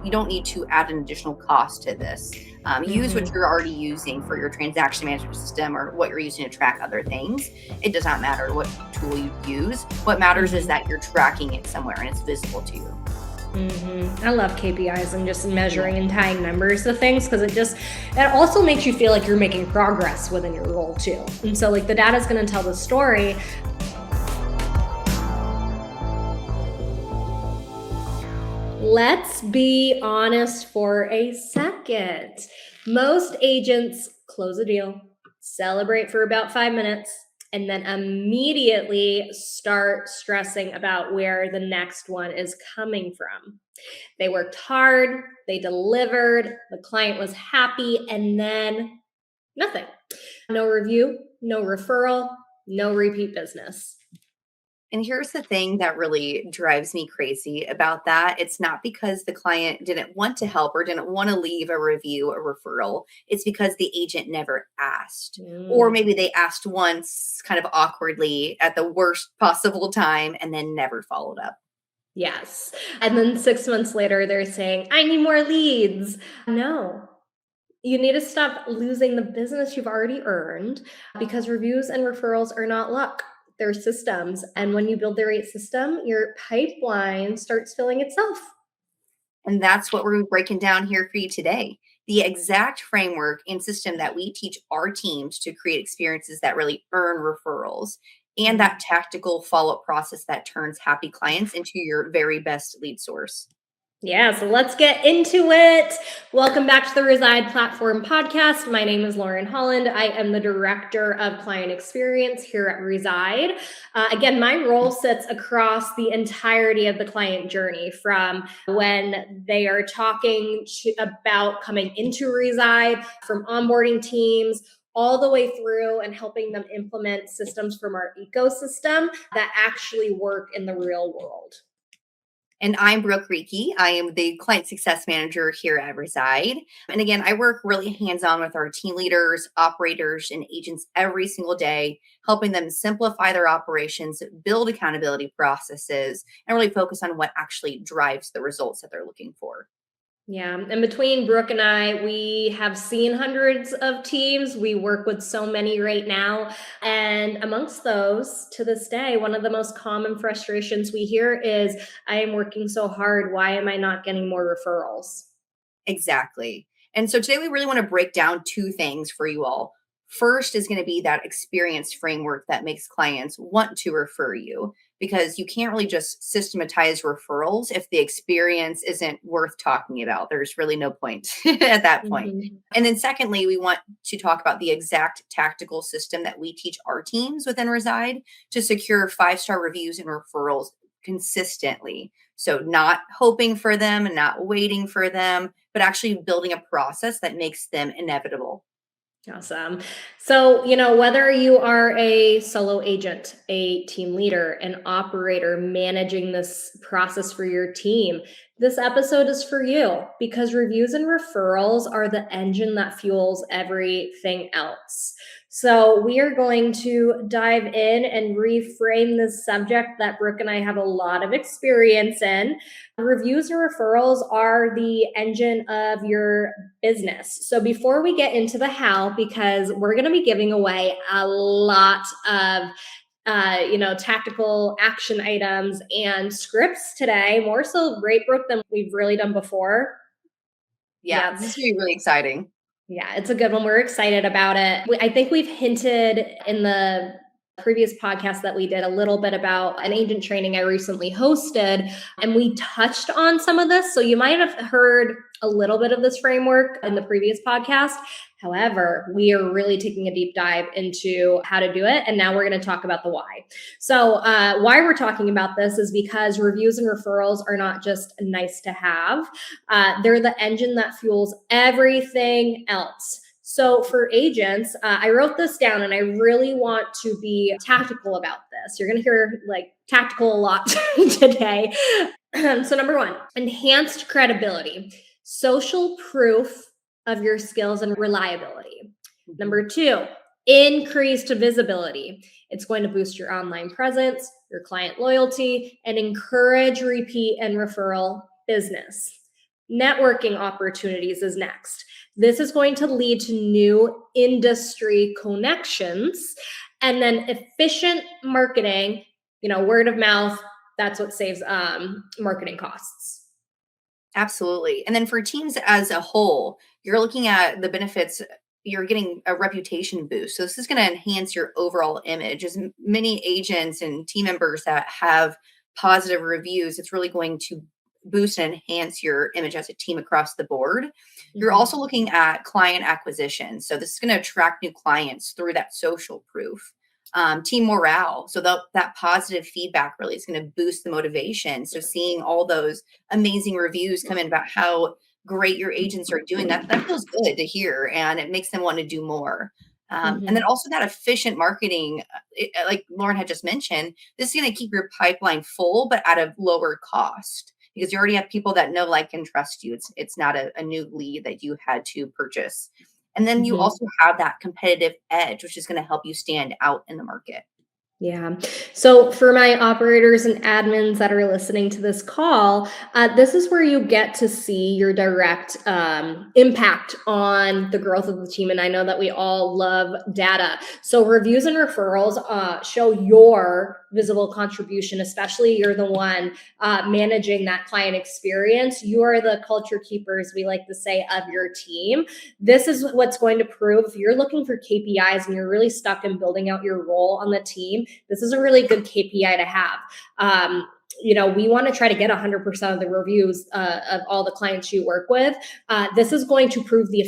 You don't need to add an additional cost to this. Use what you're already using for your transaction management system or what you're using to track other things. It does not matter what tool you use. What matters is that you're tracking it somewhere and it's visible to you. I love KPIs and just measuring and tying numbers to things, because it also makes you feel like you're making progress within your role too. And so like the data is going to tell the story. Let's be honest for a second. Most agents close a deal, celebrate for about 5 minutes, and then immediately start stressing about where the next one is coming from. They worked hard, they delivered, the client was happy, and then nothing. No review, no referral, no repeat business. And here's the thing that really drives me crazy about that. It's not because the client didn't want to help or didn't want to leave a review or referral. It's because the agent never asked. Or maybe they asked once kind of awkwardly at the worst possible time and then never followed up. Yes. And then 6 months later, they're saying, I need more leads. No. You need to stop losing the business you've already earned, because reviews and referrals are not luck. They're systems. And when you build the right system, your pipeline starts filling itself. And that's what we're breaking down here for you today. The exact framework and system that we teach our teams to create experiences that really earn referrals, and that tactical follow-up process that turns happy clients into your very best lead source. Yeah, so let's get into it. Welcome back to the Reside Platform podcast. My name is Lauren Holland. I am the Director of Client Experience here at Reside. Again, my role sits across the entirety of the client journey, from when they are talking about coming into Reside, from onboarding teams, all the way through and helping them implement systems from our ecosystem that actually work in the real world. And I'm Brooke Reiki. I am the client success manager here at Reside. And again, I work really hands-on with our team leaders, operators, and agents every single day, helping them simplify their operations, build accountability processes, and really focus on what actually drives the results that they're looking for. Yeah. And between Brooke and I, we have seen hundreds of teams. We work with so many right now. And amongst those, to this day, one of the most common frustrations we hear is, I am working so hard. Why am I not getting more referrals? Exactly. And so today we really want to break down two things for you all. First is going to be that experience framework that makes clients want to refer you, because you can't really just systematize referrals if the experience isn't worth talking about. There's really no point at that point. And then secondly, we want to talk about the exact tactical system that we teach our teams within Reside to secure 5-star reviews and referrals consistently. So not hoping for them and not waiting for them, but actually building a process that makes them inevitable. Awesome. So, whether you are a solo agent, a team leader, an operator managing this process for your team, this episode is for you, because reviews and referrals are the engine that fuels everything else. So we are going to dive in and reframe this subject that Brooke and I have a lot of experience in. Reviews and referrals are the engine of your business. So before we get into the how, because we're going to be giving away a lot of tactical action items and scripts today, more so, right, Brooke, than we've really done before. Yeah, this is going to be really exciting. Yeah, it's a good one. We're excited about it. I think we've hinted in the previous podcast that we did a little bit about an agent training I recently hosted, and we touched on some of this. So you might have heard a little bit of this framework in the previous podcast. However, we are really taking a deep dive into how to do it. And now we're going to talk about the why. So why we're talking about this is because reviews and referrals are not just nice to have. They're the engine that fuels everything else. So for agents, I wrote this down, and I really want to be tactical about this. You're going to hear tactical a lot today. So number one, enhanced credibility, social proof of your skills and reliability. Number two, increased visibility. It's going to boost your online presence, your client loyalty, and encourage repeat and referral business. Networking opportunities is next. This is going to lead to new industry connections, and then efficient marketing, word of mouth. That's what saves marketing costs. Absolutely. And then for teams as a whole, you're looking at the benefits. You're getting a reputation boost. So this is going to enhance your overall image. As many agents and team members that have positive reviews, it's really going to boost and enhance your image as a team across the board. You're also looking at client acquisition. So this is going to attract new clients through that social proof. Team morale. So that positive feedback really is going to boost the motivation. So seeing all those amazing reviews come in about how great your agents are doing, that feels good to hear, and it makes them want to do more. And then also that efficient marketing, like Lauren had just mentioned, this is going to keep your pipeline full, but at a lower cost because you already have people that know, like, and trust you. It's not a new lead that you had to purchase. And then you also have that competitive edge, which is going to help you stand out in the market. Yeah. So for my operators and admins that are listening to this call, this is where you get to see your direct impact on the growth of the team. And I know that we all love data. So reviews and referrals show your visible contribution, especially you're the one managing that client experience. You are the culture keepers, we like to say, of your team. This is what's going to prove if you're looking for KPIs and you're really stuck in building out your role on the team. This is a really good KPI to have. We want to try to get 100% of the reviews of all the clients you work with. This is going to prove the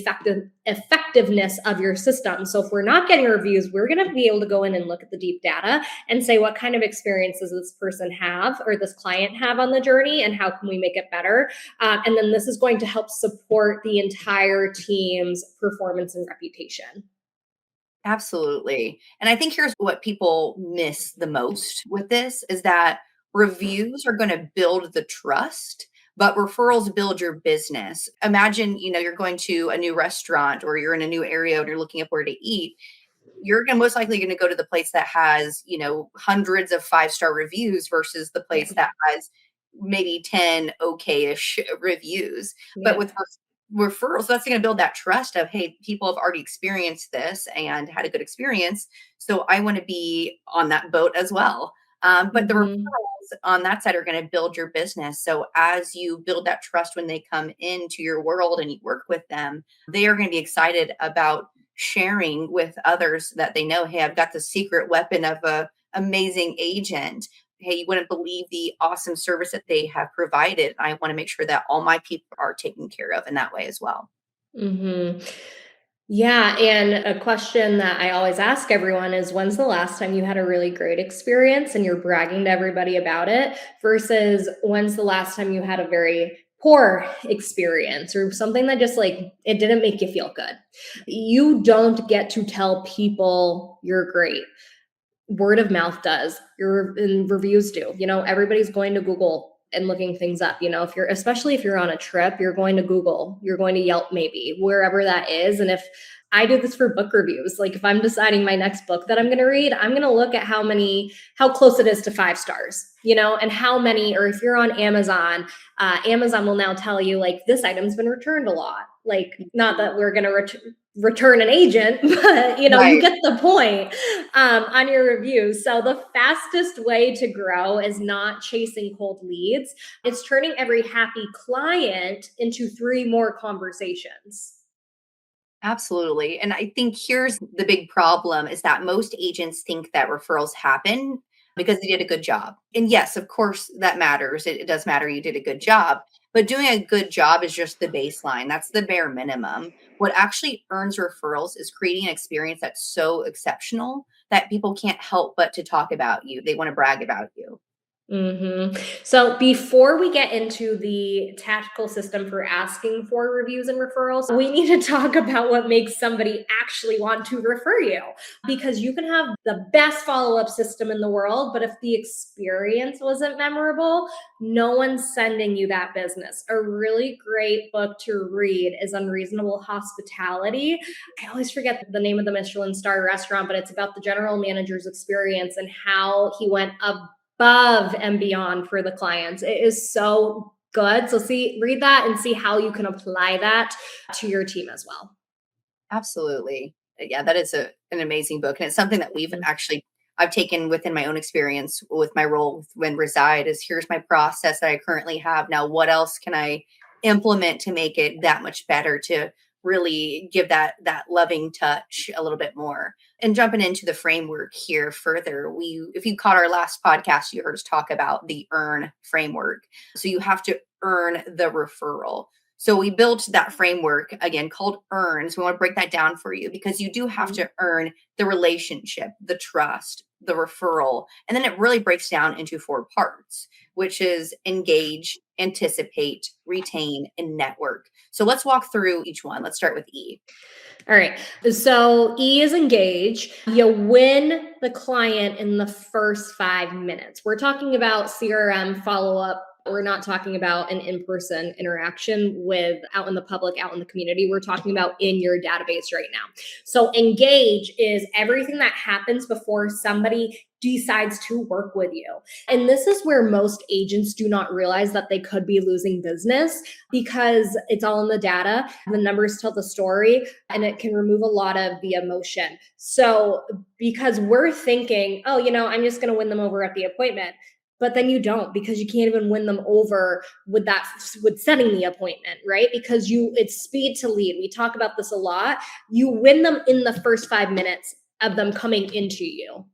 effectiveness of your system. So if we're not getting reviews, we're going to be able to go in and look at the deep data and say, what kind of experience does this person have or this client have on the journey, and how can we make it better? And then this is going to help support the entire team's performance and reputation. Absolutely. And I think here's what people miss the most with this is that reviews are going to build the trust, but referrals build your business. Imagine, you're going to a new restaurant or you're in a new area and you're looking up where to eat. You're most likely going to go to the place that has, hundreds of 5-star reviews versus the place that has maybe 10 okay-ish reviews. But with referrals, that's going to build that trust of, hey, people have already experienced this and had a good experience, so I want to be on that boat as well. But the referrals on that side are going to build your business. So as you build that trust when they come into your world and you work with them, they are going to be excited about sharing with others that they know, hey, I've got the secret weapon of a amazing agent. Hey, you wouldn't believe the awesome service that they have provided. I want to make sure that all my people are taken care of in that way as well. Yeah. And a question that I always ask everyone is, when's the last time you had a really great experience and you're bragging to everybody about it, versus when's the last time you had a very poor experience or something that just it didn't make you feel good? You don't get to tell people you're great. Word of mouth does. Your reviews do. Everybody's going to Google and looking things up. Especially if you're on a trip, you're going to Google, you're going to Yelp, maybe wherever that is. And if I do this for book reviews, like if I'm deciding my next book that I'm going to read, I'm going to look at how close it is to 5 stars, and how many, or if you're on Amazon, Amazon will now tell you this item's been returned a lot. Not that we're going to return an agent, but you get the point on your reviews. So the fastest way to grow is not chasing cold leads. It's turning every happy client into 3 more conversations. Absolutely. And I think here's the big problem is that most agents think that referrals happen because they did a good job. And yes, of course, that matters. It does matter you did a good job. But doing a good job is just the baseline. That's the bare minimum. What actually earns referrals is creating an experience that's so exceptional that people can't help but to talk about you. They want to brag about you. So before we get into the tactical system for asking for reviews and referrals, we need to talk about what makes somebody actually want to refer you, because you can have the best follow-up system in the world, but if the experience wasn't memorable, no one's sending you that business. A really great book to read is Unreasonable Hospitality. I always forget the name of the Michelin star restaurant, but it's about the general manager's experience and how he went above and beyond for the clients. It is so good. So read that and see how you can apply that to your team as well. Absolutely. Yeah, that is an amazing book. And it's something that I've taken within my own experience with my role with When Reside is here's my process that I currently have. Now, what else can I implement to make it that much better to really give that loving touch a little bit more? And jumping into the framework here further, if you caught our last podcast, you heard us talk about the earn framework. So you have to earn the referral. So we built that framework again called earns. We want to break that down for you because you do have to earn the relationship, the trust, the referral. And then it really breaks down into 4 parts, which is engage, anticipate, retain, and network. So let's walk through each one. Let's start with E. All right. So E is engage. You win the client in the first 5 minutes. We're talking about CRM follow up. We're not talking about an in-person interaction with out in the public, out in the community. We're talking about in your database right now. So engage is everything that happens before somebody decides to work with you. And this is where most agents do not realize that they could be losing business because it's all in the data. The numbers tell the story and it can remove a lot of the emotion. So because we're thinking, oh, I'm just going to win them over at the appointment. But then you don't, because you can't even win them over with setting the appointment, right? Because it's speed to lead. We talk about this a lot. You win them in the first 5 minutes of them coming into you,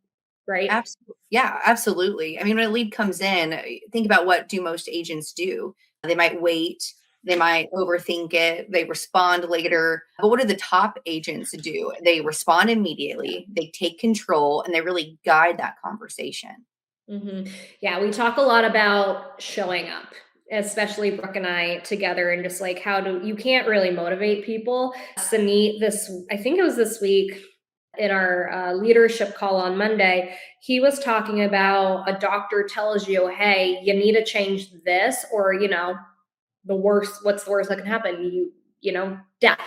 right? Absolutely. Yeah, absolutely. I mean, when a lead comes in, think about what do most agents do? They might wait, they might overthink it, they respond later. But what do the top agents do? They respond immediately, they take control, and they really guide that conversation. Mm-hmm. Yeah, we talk a lot about showing up, especially Brooke and I together, and just like you can't really motivate people. Sunit, I think it was this week in our leadership call on Monday, he was talking about a doctor tells you, hey, you need to change this, or, what's the worst that can happen? Death.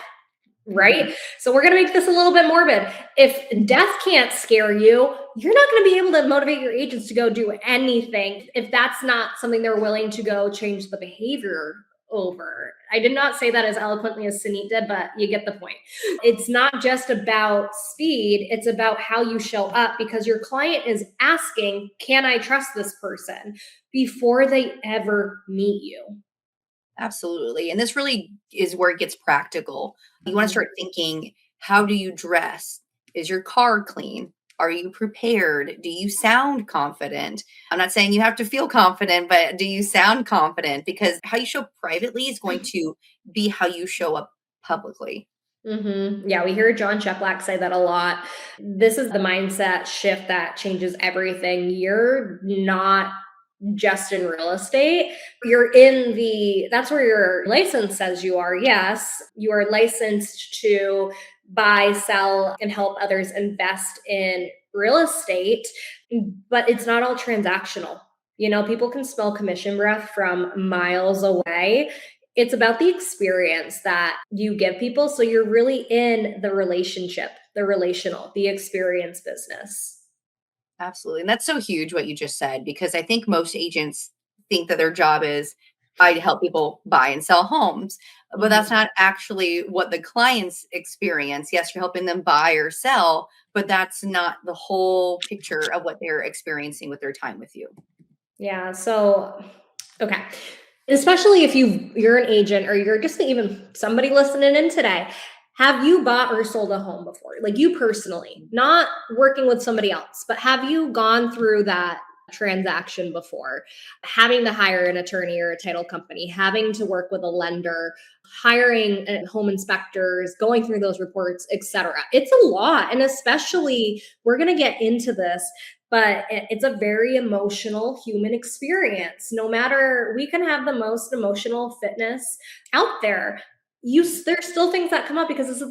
Right. Mhm. So we're going to make this a little bit morbid. If death can't scare you, you're not going to be able to motivate your agents to go do anything if that's not something they're willing to go change the behavior over. I did not say that as eloquently as Sunit did, but you get the point. It's not just about speed. It's about how you show up, because your client is asking, can I trust this person, before they ever meet you? Absolutely. And this really is where it gets practical. You want to start thinking, how do you dress? Is your car clean? Are you prepared? Do you sound confident? I'm not saying you have to feel confident, but do you sound confident? Because how you show privately is going to be how you show up publicly. Mm-hmm. Yeah, we hear John Cheplack say that a lot. This is the mindset shift that changes everything. You're not just in real estate. That's where your license says you are. Yes, you are licensed to buy, sell, and help others invest in real estate, but it's not all transactional. People can smell commission breath from miles away. It's about the experience that you give people. So you're really in the relationship, the relational, the experience business. Absolutely. And that's so huge what you just said, because I think most agents think that their job is I help people buy and sell homes. But that's Mhm. not actually what the clients experience. Yes, you're helping them buy or sell, but that's not the whole picture of what they're experiencing with their time with you. Yeah. So, okay. Especially if you're an agent, or you're just even somebody listening in today. Have you bought or sold a home before? Like, you personally, not working with somebody else, but have you gone through that transaction before? Having to hire an attorney or a title company, having to work with a lender, hiring home inspectors, going through those reports, etc. It's a lot. And especially, we're going to get into this, but it's a very emotional human experience. No matter, we can have the most emotional fitness out there. There's still things that come up, because this is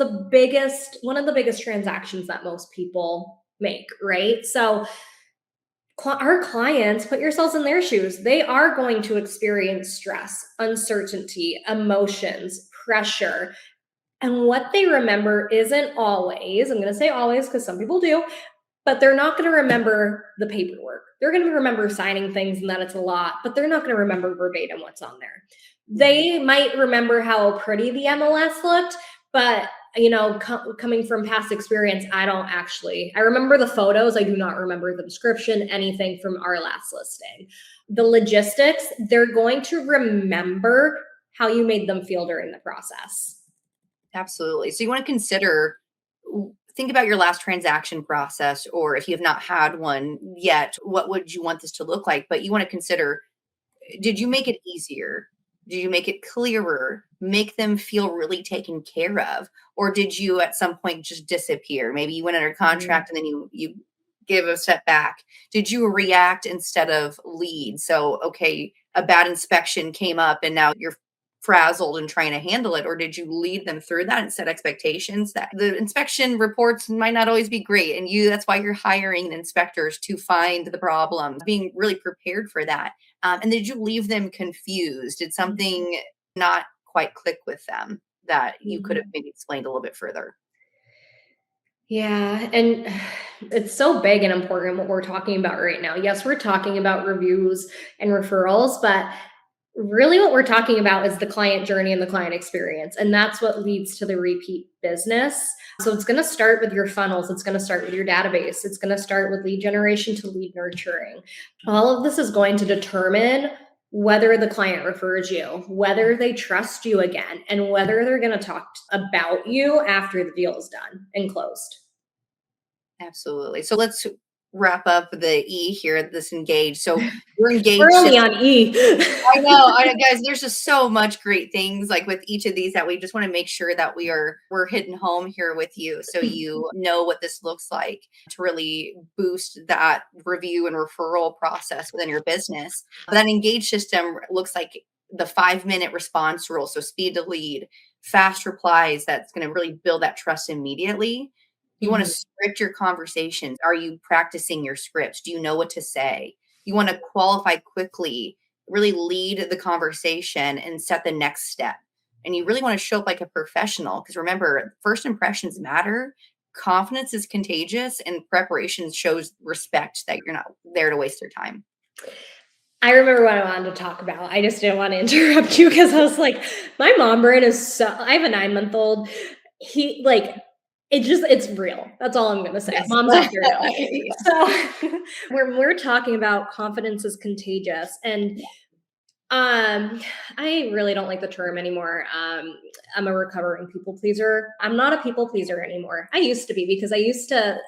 one of the biggest transactions that most people make, right? So our clients, put yourselves in their shoes. They are going to experience stress, uncertainty, emotions, pressure. And what they remember isn't always, I'm going to say always because some people do, but they're not going to remember the paperwork. They're going to remember signing things and that it's a lot, but they're not going to remember verbatim what's on there. They might remember how pretty the MLS looked, but coming from past experience, I remember the photos. I do not remember the description, anything from our last listing. The logistics, they're going to remember how you made them feel during the process. Absolutely. So you want to think about your last transaction process, or if you have not had one yet, what would you want this to look like? But you want to consider, did you make it easier? Did you make it clearer? Make them feel really taken care of? Or did you at some point just disappear? Maybe you went under contract and then you give a step back. Did you react instead of lead? So, okay, a bad inspection came up and now you're frazzled and trying to handle it, or did you lead them through that and set expectations that the inspection reports might not always be great, and that's why you're hiring inspectors to find the problems, being really prepared for that. And did you leave them confused? Did something not quite click with them that you could have maybe explained a little bit further? Yeah, and it's so big and important what we're talking about right now. Yes, we're talking about reviews and referrals, but really what we're talking about is the client journey and the client experience. And that's what leads to the repeat business. So it's going to start with your funnels. It's going to start with your database. It's going to start with lead generation to lead nurturing. All of this is going to determine whether the client refers you, whether they trust you again, and whether they're going to talk about you after the deal is done and closed. Absolutely. So let's wrap up the E here, this engage. So we're engaged. We're only on E. I know, guys, there's just so much great things like with each of these that we just want to make sure that we're hitting home here with you. So you know what this looks like to really boost that review and referral process within your business. That engage system looks like the 5-minute response rule. So speed to lead, fast replies. That's going to really build that trust immediately. You want to script your conversations. Are you practicing your scripts? Do you know what to say? You want to qualify quickly, really lead the conversation and set the next step. And you really want to show up like a professional, because remember, first impressions matter. Confidence is contagious, and preparation shows respect that you're not there to waste their time. I remember what I wanted to talk about. I just didn't want to interrupt you because I was like, my mom brain is I have a 9-month-old. It's real. That's all I'm going to say. Yes. Moms are real. So when we're talking about confidence is contagious, and I really don't like the term anymore. I'm a recovering people pleaser. I'm not a people pleaser anymore. I used to be, because I used to,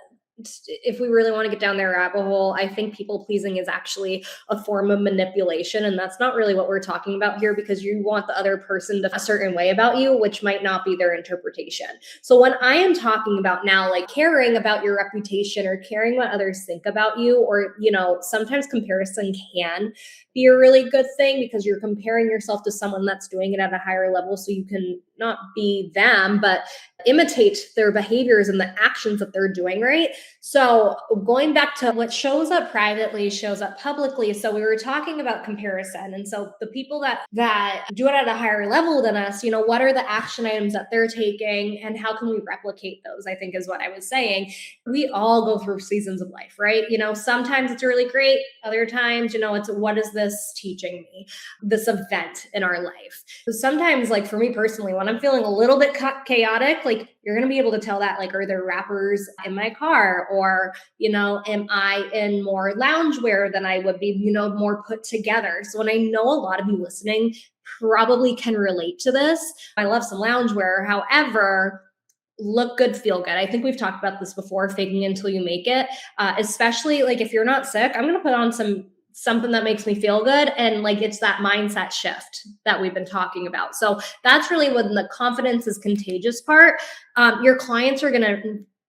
if we really want to get down their rabbit hole, I think people pleasing is actually a form of manipulation. And that's not really what we're talking about here, because you want the other person to feel a certain way about you, which might not be their interpretation. So when I am talking about now, like caring about your reputation or caring what others think about you, or, sometimes comparison can be a really good thing, because you're comparing yourself to someone that's doing it at a higher level. So you can not be them, but imitate their behaviors and the actions that they're doing, right? So going back to what shows up privately shows up publicly. So we were talking about comparison. And so the people that do it at a higher level than us, what are the action items that they're taking and how can we replicate those, I think is what I was saying. We all go through seasons of life, right? Sometimes it's really great. Other times, it's what is this teaching me, this event in our life. So sometimes, like for me personally, when I'm feeling a little bit chaotic, like you're going to be able to tell that, like, are there rappers in my car, or, am I in more loungewear than I would be, more put together? So when I know a lot of you listening probably can relate to this, I love some loungewear. However, look good, feel good. I think we've talked about this before, faking until you make it. Especially like if you're not sick, I'm going to put on something that makes me feel good. And like, it's that mindset shift that we've been talking about. So that's really when the confidence is contagious part. Your clients are going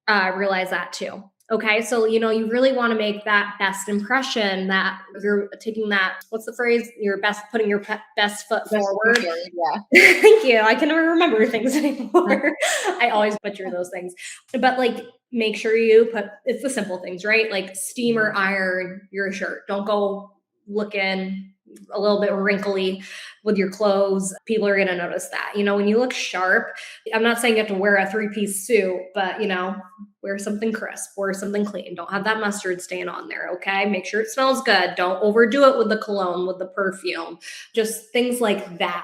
to realize that too. Okay. So, you really want to make that best impression, that you're taking that, what's the phrase? Putting your best foot forward. Yeah. Thank you. I can never remember things anymore. I always butcher those things, but like, make sure it's the simple things, right? Like steam or iron your shirt. Don't go looking a little bit wrinkly with your clothes, people are going to notice that. When you look sharp, I'm not saying you have to wear a 3-piece suit, but wear something crisp, wear something clean. Don't have that mustard stain on there. Okay. Make sure it smells good. Don't overdo it with the cologne, with the perfume, just things like that.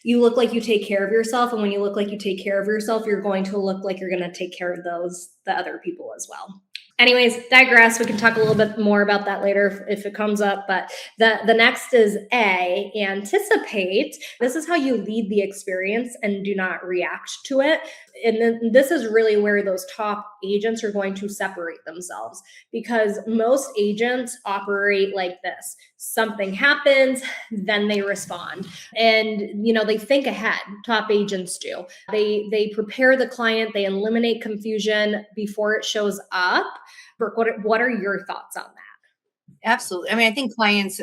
You look like you take care of yourself. And when you look like you take care of yourself, you're going to look like you're going to take care of the other people as well. Anyways, digress. We can talk a little bit more about that later if it comes up. But the next is A, anticipate. This is how you lead the experience and do not react to it. And then this is really where those top agents are going to separate themselves, because most agents operate like this. Something happens, then they respond. And, they think ahead. Top agents do. They prepare the client. They eliminate confusion before it shows up. Brooke, what are your thoughts on that? Absolutely. I mean, I think clients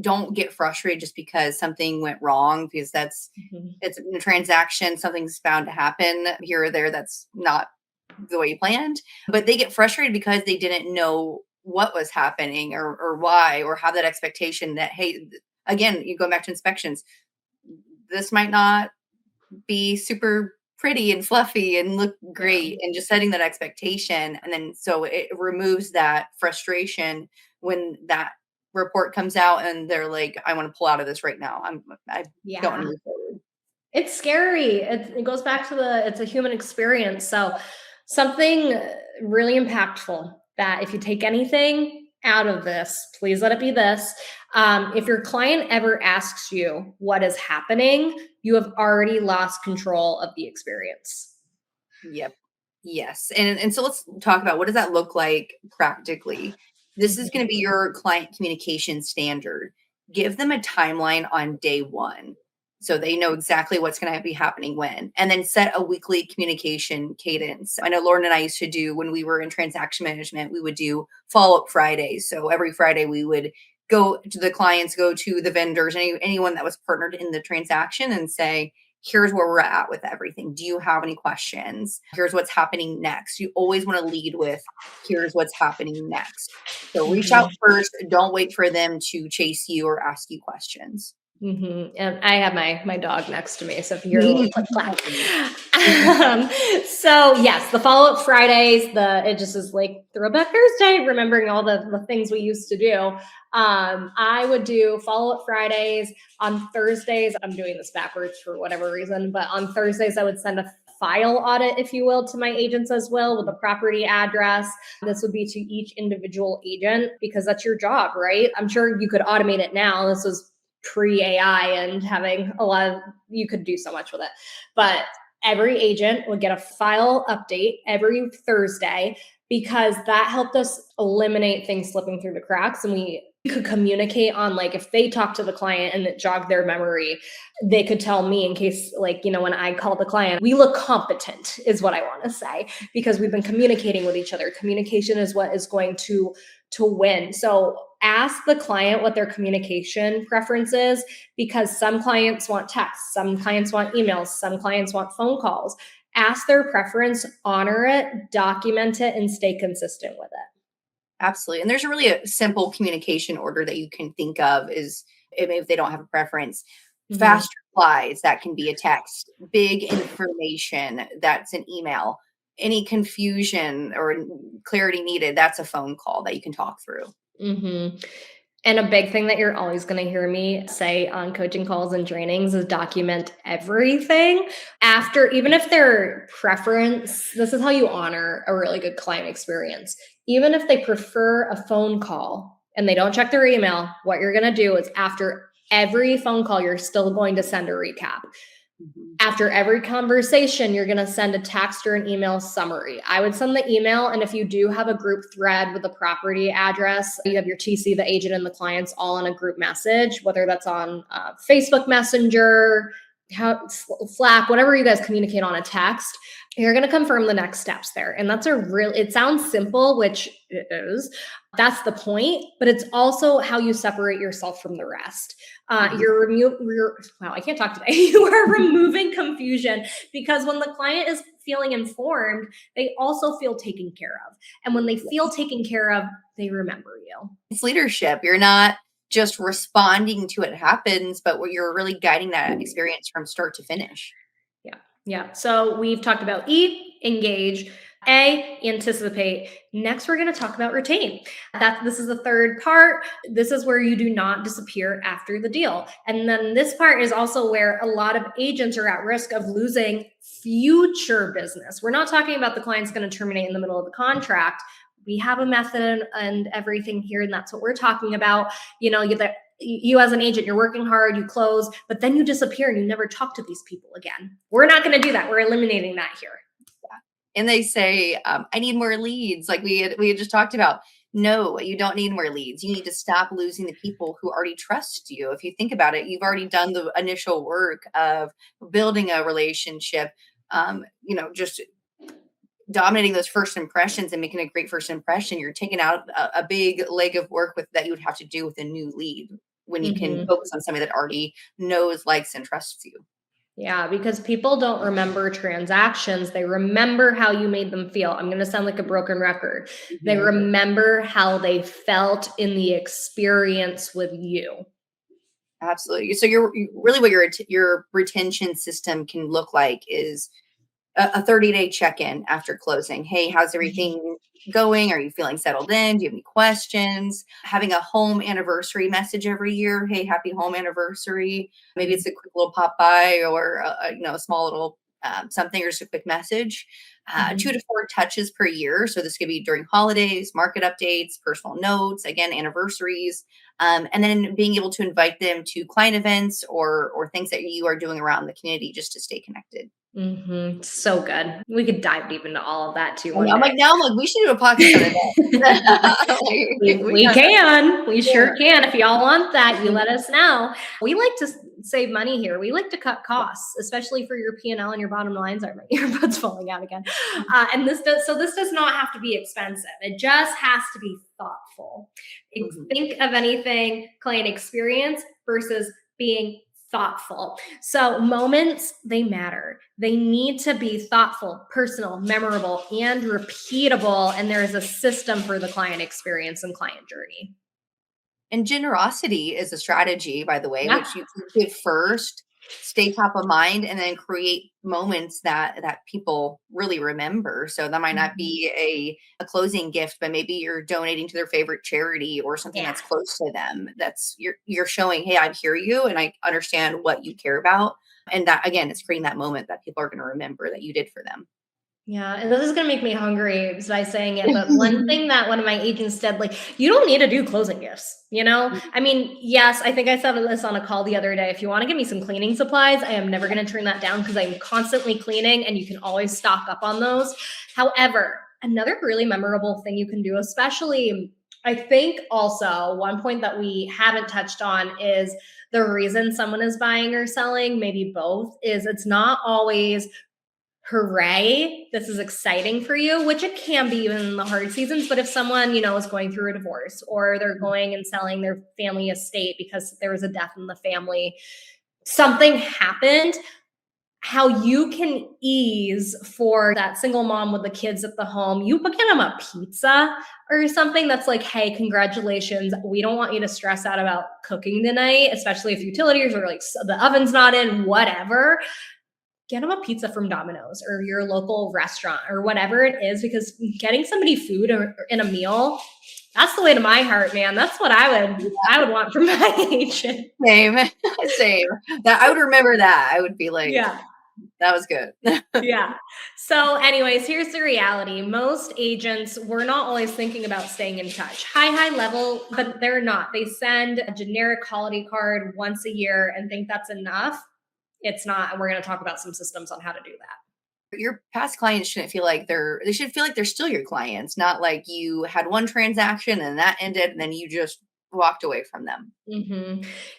don't get frustrated just because something went wrong, because it's a transaction. Something's bound to happen here or there. That's not the way you planned, but they get frustrated because they didn't know what was happening or why, or have that expectation that, hey, again, you go back to inspections. This might not be super pretty and fluffy and look great, and just setting that expectation. And then so it removes that frustration when that report comes out and they're like, I want to pull out of this right now. I don't want to move forward. It's scary. It goes back to it's a human experience. So something really impactful that if you take anything out of this, please let it be this. If your client ever asks you what is happening, you have already lost control of the experience. Yep. Yes. And so let's talk about, what does that look like practically? This is going to be your client communication standard. Give them a timeline on day one, so they know exactly what's going to be happening when, and then set a weekly communication cadence. I know Lauren and I used to do, when we were in transaction management, we would do follow-up Fridays. So every Friday we would go to the clients, go to the vendors, anyone that was partnered in the transaction, and say, here's where we're at with everything. Do you have any questions? Here's what's happening next. You always want to lead with, here's what's happening next. So reach out first. Don't wait for them to chase you or ask you questions. And I have my dog next to me, so if you hear a little click clack. So yes, the follow-up Fridays, it just is like Throwback Thursday, remembering all the things we used to do. I would do follow-up Fridays. On Thursdays, I'm doing this backwards for whatever reason, but on Thursdays, I would send a file audit, if you will, to my agents as well, with a property address. This would be to each individual agent, because that's your job, right? I'm sure you could automate it now. This was pre-AI and having you could do so much with it. But every agent would get a file update every Thursday, because that helped us eliminate things slipping through the cracks. And we could communicate on, like, if they talk to the client and it jogged their memory, they could tell me, in case, when I call the client, we look competent is what I want to say, because we've been communicating with each other. Communication is what is going to win. So ask the client what their communication preference is, because some clients want text, some clients want emails, some clients want phone calls. Ask their preference, honor it, document it, and stay consistent with it. Absolutely. And there's really a simple communication order that you can think of, is if they don't have a preference. Fast replies, that can be a text. Big information, that's an email. Any confusion or clarity needed, that's a phone call that you can talk through. And a big thing that you're always going to hear me say on coaching calls and trainings is document everything. Even if their preference, this is how you honor a really good client experience. Even if they prefer a phone call and they don't check their email, what you're going to do is, after every phone call, you're still going to send a recap. After every conversation, you're going to send a text or an email summary. I would send the email. And if you do have a group thread with a property address, you have your TC, the agent, and the clients all in a group message, whether that's on Facebook Messenger, Slack, whatever you guys communicate on a text, you're going to confirm the next steps there. And that's it sounds simple, which it is. That's the point, but it's also how you separate yourself from the rest. Wow, I can't talk today. You are removing confusion, because when the client is feeling informed, they also feel taken care of. And when they feel taken care of, they remember you. It's leadership. You're not just responding to it happens, but where you're really guiding that experience from start to finish. Yeah. Yeah. So we've talked about E, engage, A, anticipate. Next, we're going to talk about retain. This is the third part. This is where you do not disappear after the deal. And then this part is also where a lot of agents are at risk of losing future business. We're not talking about the client's going to terminate in the middle of the contract. We have a method and everything here, and that's what we're talking about. You as an agent, you're working hard, you close, but then you disappear and you never talk to these people again. We're not going to do that. We're eliminating that here. And they say, I need more leads. Like we had just talked about. No, you don't need more leads. You need to stop losing the people who already trust you. If you think about it, you've already done the initial work of building a relationship, just dominating those first impressions and making a great first impression. You're taking out a big leg of work that you would have to do with a new lead when you can focus on somebody that already knows, likes, and trusts you. Yeah, because people don't remember transactions. They remember how you made them feel. I'm going to sound like a broken record. Mm-hmm. They remember how they felt in the experience with you. Absolutely. So what your retention system can look like is a 30-day check-in after closing. Hey, how's everything going? Are you feeling settled in? Do you have any questions? Having a home anniversary message every year. Hey, happy home anniversary. Maybe it's a quick little pop by or a small little something or just a quick message. 2 to 4 touches per year. So this could be during holidays, market updates, personal notes, again, anniversaries, and then being able to invite them to client events or things that you are doing around the community just to stay connected. So good. We could dive deep into all of that too. I'm like, we should do a podcast on it. we can. We sure can. If y'all want that, you let us know. We like to save money here. We like to cut costs, especially for your P&L and your bottom lines. Sorry, my earbuds falling out again. And this does not have to be expensive. It just has to be thoughtful. Think of anything client experience versus being thoughtful. So moments, they matter. They need to be thoughtful, personal, memorable, and repeatable. And there is a system for the client experience and client journey. And generosity is a strategy, by the way, which you can give first, stay top of mind, and then create moments that people really remember. So that might not be a closing gift, but maybe you're donating to their favorite charity or something that's close to them. That's you're showing, hey, I hear you and I understand what you care about. And that, again, it's creating that moment that people are going to remember that you did for them. Yeah. And this is going to make me hungry by saying it. But one thing that one of my agents said, you don't need to do closing gifts, I mean, yes, I think I said this on a call the other day. If you want to give me some cleaning supplies, I am never going to turn that down because I'm constantly cleaning and you can always stock up on those. However, another really memorable thing you can do, especially, I think also one point that we haven't touched on is the reason someone is buying or selling, maybe both, is it's not always hooray, this is exciting for you, which it can be even in the hard seasons. But if someone, is going through a divorce or they're going and selling their family estate because there was a death in the family, something happened, how you can ease for that single mom with the kids at the home, you get them a pizza or something that's like, hey, congratulations. We don't want you to stress out about cooking tonight, especially if utilities or the oven's not in, whatever. Get them a pizza from Domino's or your local restaurant or whatever it is, because getting somebody food or in a meal, that's the way to my heart, man. That's what I would want from my agent. Same. That I would remember that. I would be like, that was good. Yeah. So anyways, here's the reality. Most agents, we're not always thinking about staying in touch. High level, but they're not. They send a generic holiday card once a year and think that's enough. It's not. And we're going to talk about some systems on how to do that. Your past clients shouldn't feel like they should feel like they're still your clients, not like you had one transaction and that ended and then you just walked away from them.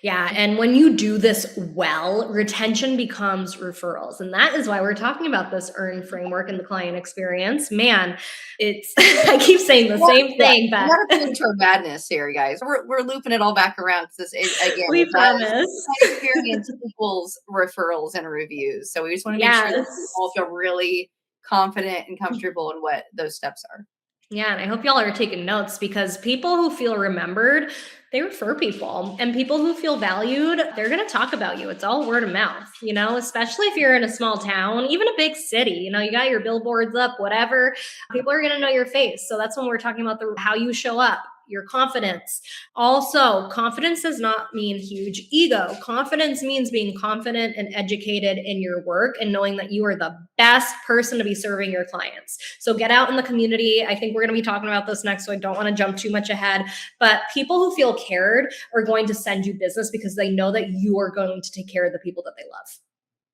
Yeah. And when you do this well, retention becomes referrals. And that is why we're talking about this earn framework and the client experience. Man, I keep saying the same thing, but we got to get into our madness here, guys. We're looping it all back around because this is, again, we promise. Experience equals referrals and reviews. So we just want to make sure that people feel really confident and comfortable in what those steps are. Yeah. And I hope y'all are taking notes, because people who feel remembered, They refer people, and people who feel valued, they're going to talk about you. It's all word of mouth, especially if you're in a small town, even a big city, you got your billboards up, whatever. People are going to know your face. So that's when we're talking about how you show up, your confidence. Also, confidence does not mean huge ego. Confidence means being confident and educated in your work and knowing that you are the best person to be serving your clients. So get out in the community. I think we're going to be talking about this next, so I don't want to jump too much ahead. But people who feel cared are going to send you business because they know that you are going to take care of the people that they love.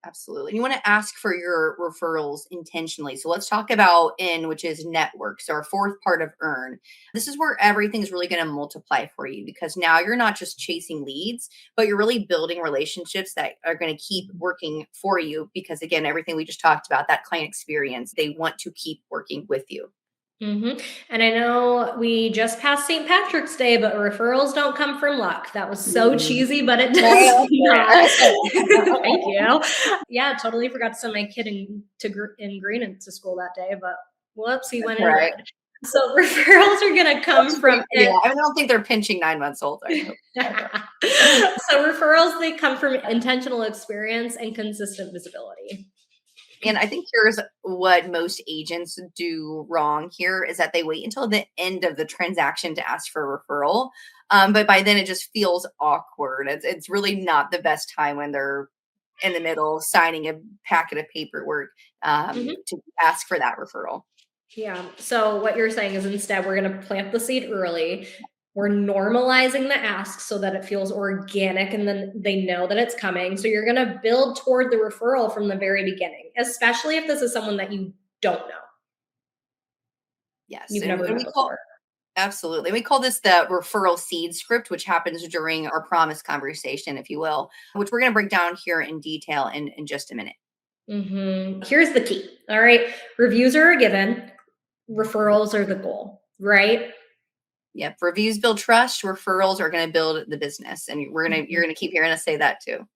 Absolutely. You want to ask for your referrals intentionally. So let's talk about which is network. So our fourth part of earn. This is where everything's really going to multiply for you, because now you're not just chasing leads, but you're really building relationships that are going to keep working for you. Because again, everything we just talked about, that client experience, they want to keep working with you. And I know we just passed St. Patrick's Day, but referrals don't come from luck. That was so cheesy, but it does not. Thank you. Yeah, totally forgot to send my kid in green into school that day, but whoops, he went in red. So referrals are going to come from it. I don't think they're pinching 9 months old. So referrals, they come from intentional experience and consistent visibility. And I think here's what most agents do wrong here is that they wait until the end of the transaction to ask for a referral. But by then it just feels awkward. It's really not the best time when they're in the middle signing a packet of paperwork to ask for that referral. Yeah. So what you're saying is instead we're going to plant the seed early. We're normalizing the ask so that it feels organic and then they know that it's coming. So you're going to build toward the referral from the very beginning, especially if this is someone that you don't know. Yes. You've never met before. Absolutely. We call this the referral seed script, which happens during our promise conversation, if you will, which we're going to break down here in detail in just a minute. Here's the key. All right. Reviews are a given. Referrals are the goal, right? Yep. Reviews build trust. Referrals are going to build the business. And you're going to keep hearing us say that too.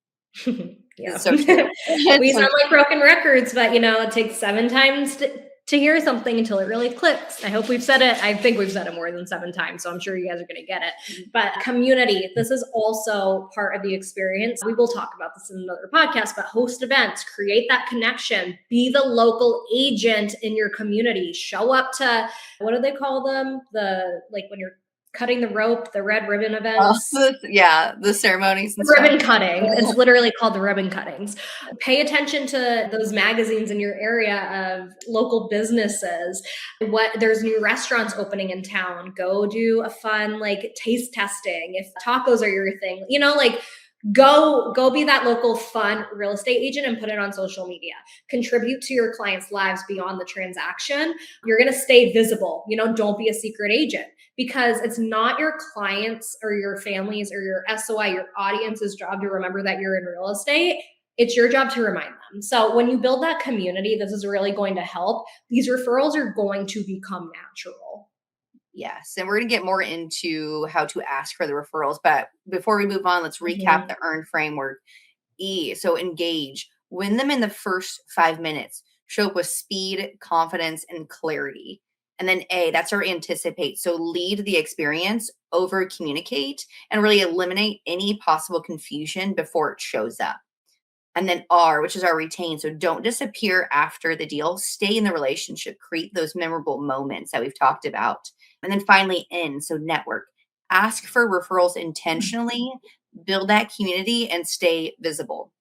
Yeah. So true. We sound like broken records, but it takes 7 times to hear something until it really clicks. I hope we've said it. I think we've said it more than 7 times. So I'm sure you guys are going to get it. But community, this is also part of the experience. We will talk about this in another podcast, but host events, create that connection, be the local agent in your community, show up to, what do they call them? When you're cutting the rope, the red ribbon events. The ceremonies and ribbon cutting. It's literally called the ribbon cuttings. Pay attention to those magazines in your area of local businesses. There's new restaurants opening in town. Go do a fun taste testing. If tacos are your thing, go be that local fun real estate agent and put it on social media. Contribute to your clients' lives beyond the transaction. You're going to stay visible. Don't be a secret agent, because it's not your clients or your families or your SOI, your audience's job to remember that you're in real estate. It's your job to remind them. So when you build that community, this is really going to help. These referrals are going to become natural. Yes. And we're going to get more into how to ask for the referrals. But before we move on, let's recap the earn framework. So engage, win them in the first 5 minutes, show up with speed, confidence, and clarity. And then A, that's our anticipate. So lead the experience, over communicate, and really eliminate any possible confusion before it shows up. And then R, which is our retain. So don't disappear after the deal. Stay in the relationship. Create those memorable moments that we've talked about. And then finally, N, so network. Ask for referrals intentionally, build that community, and stay visible.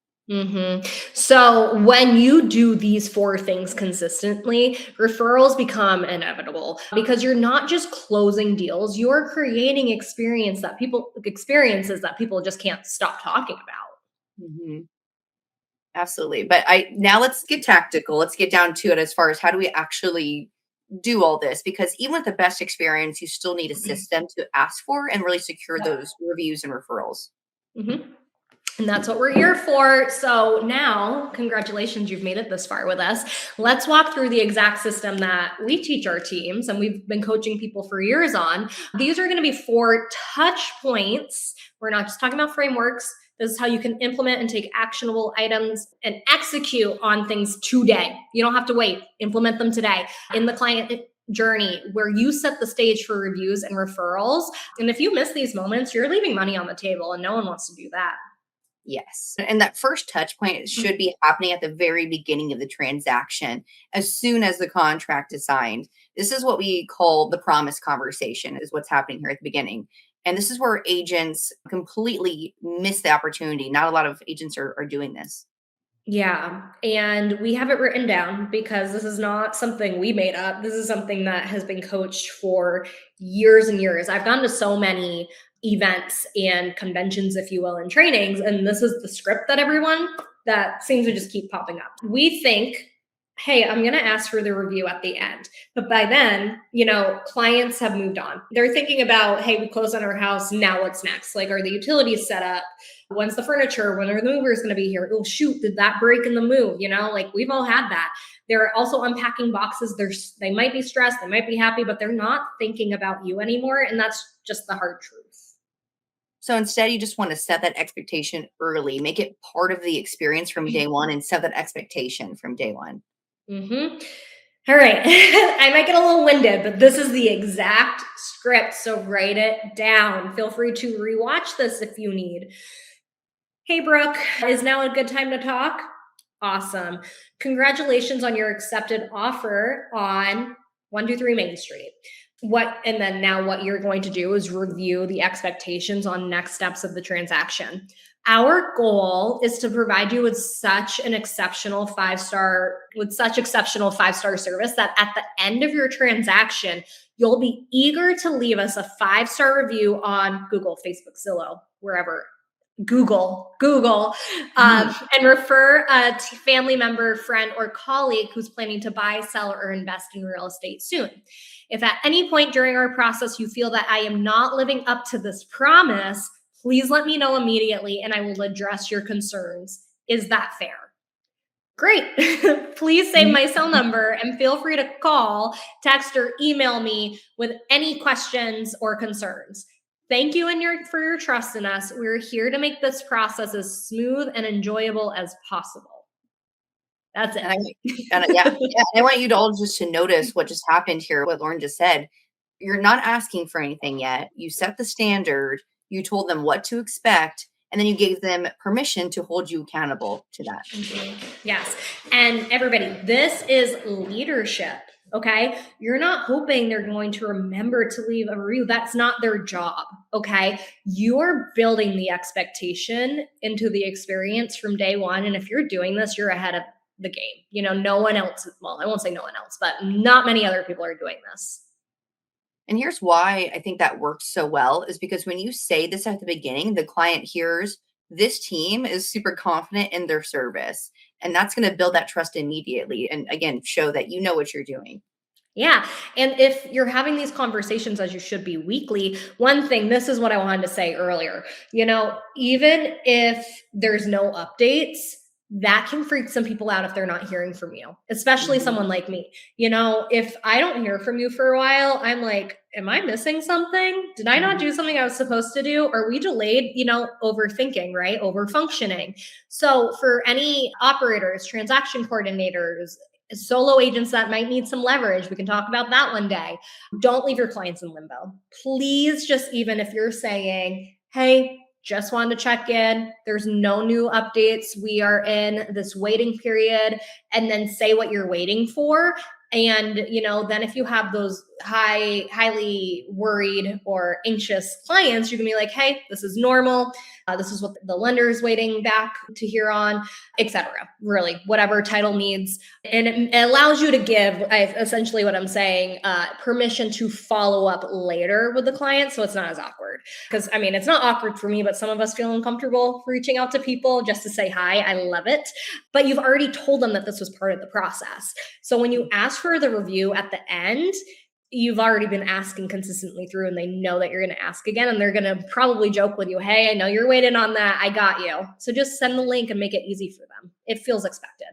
So when you do these 4 things consistently, referrals become inevitable, because you're not just closing deals, you're creating experiences that people just can't stop talking about. Absolutely. But now let's get tactical. Let's get down to it as far as how do we actually do all this? Because even with the best experience, you still need a system to ask for and really secure those reviews and referrals. And that's what we're here for. So now, congratulations, you've made it this far with us. Let's walk through the exact system that we teach our teams and we've been coaching people for years on. These are going to be 4 touch points. We're not just talking about frameworks. This is how you can implement and take actionable items and execute on things today. You don't have to wait. Implement them today in the client journey where you set the stage for reviews and referrals. And if you miss these moments, you're leaving money on the table, and no one wants to do that. Yes. And that first touch point should be happening at the very beginning of the transaction, as soon as the contract is signed. This is what we call the promise conversation, is what's happening here at the beginning. And this is where agents completely miss the opportunity. Not a lot of agents are doing this. Yeah. And we have it written down because this is not something we made up. This is something that has been coached for years and years. I've gone to so many events and conventions, if you will, and trainings. And this is the script that seems to just keep popping up. We think, hey, I'm going to ask for the review at the end. But by then, clients have moved on. They're thinking about, hey, we closed on our house. Now what's next? Like, are the utilities set up? When's the furniture? When are the movers going to be here? Oh, shoot, did that break in the move? Like we've all had that. They're also unpacking boxes. They might be stressed. They might be happy, but they're not thinking about you anymore. And that's just the hard truth. So instead, you just want to set that expectation early, make it part of the experience from day one, and set that expectation from day one. Mm-hmm. All right. I might get a little winded, but this is the exact script. So write it down. Feel free to rewatch this if you need. Hey, Brooke, is now a good time to talk? Awesome. Congratulations on your accepted offer on 123 Main Street. Now what you're going to do is review the expectations on next steps of the transaction. Our goal is to provide you with such exceptional five-star service that at the end of your transaction, you'll be eager to leave us a 5-star review on Google, Facebook, Zillow, wherever. Google, and refer a family member, friend, or colleague who's planning to buy, sell, or invest in real estate soon. If at any point during our process you feel that I am not living up to this promise, please let me know immediately and I will address your concerns. Is that fair? Great. Please save my cell number and feel free to call, text, or email me with any questions or concerns. Thank you for your trust in us. We're here to make this process as smooth and enjoyable as possible. That's it. I want you to all just to notice what just happened here, what Lauren just said. You're not asking for anything yet. You set the standard. You told them what to expect, and then you gave them permission to hold you accountable to that. Yes. And everybody, this is leadership. Okay. You're not hoping they're going to remember to leave a review. That's not their job. Okay. You're building the expectation into the experience from day one. And if you're doing this, you're ahead of the game. No one else. Well, I won't say no one else, but not many other people are doing this. And here's why I think that works so well is because when you say this at the beginning, the client hears this team is super confident in their service. And that's going to build that trust immediately. And again, show that you know what you're doing. Yeah. And if you're having these conversations, as you should be weekly, one thing, this is what I wanted to say earlier, even if there's no updates, that can freak some people out if they're not hearing from you, especially someone like me. If I don't hear from you for a while, I'm like, am I missing something? Did I not do something I was supposed to do? Are we delayed? Overthinking, right? Overfunctioning. So for any operators, transaction coordinators, solo agents that might need some leverage, we can talk about that one day. Don't leave your clients in limbo. Please, just even if you're saying, hey, just wanted to check in. There's no new updates. We are in this waiting period, and then say what you're waiting for. And, then if you have those highly worried or anxious clients, you can be like, hey, this is normal. This is what the lender is waiting back to hear on, etc. Really, whatever title needs. And it allows you to give, essentially what I'm saying, permission to follow up later with the client. So it's not as awkward. Because it's not awkward for me, but some of us feel uncomfortable reaching out to people just to say hi. I love it. But you've already told them that this was part of the process. So when you ask for the review at the end, you've already been asking consistently through, and they know that you're going to ask again, and they're going to probably joke with you, hey, I know you're waiting on that. I got you. So just send the link and make it easy for them. It feels expected.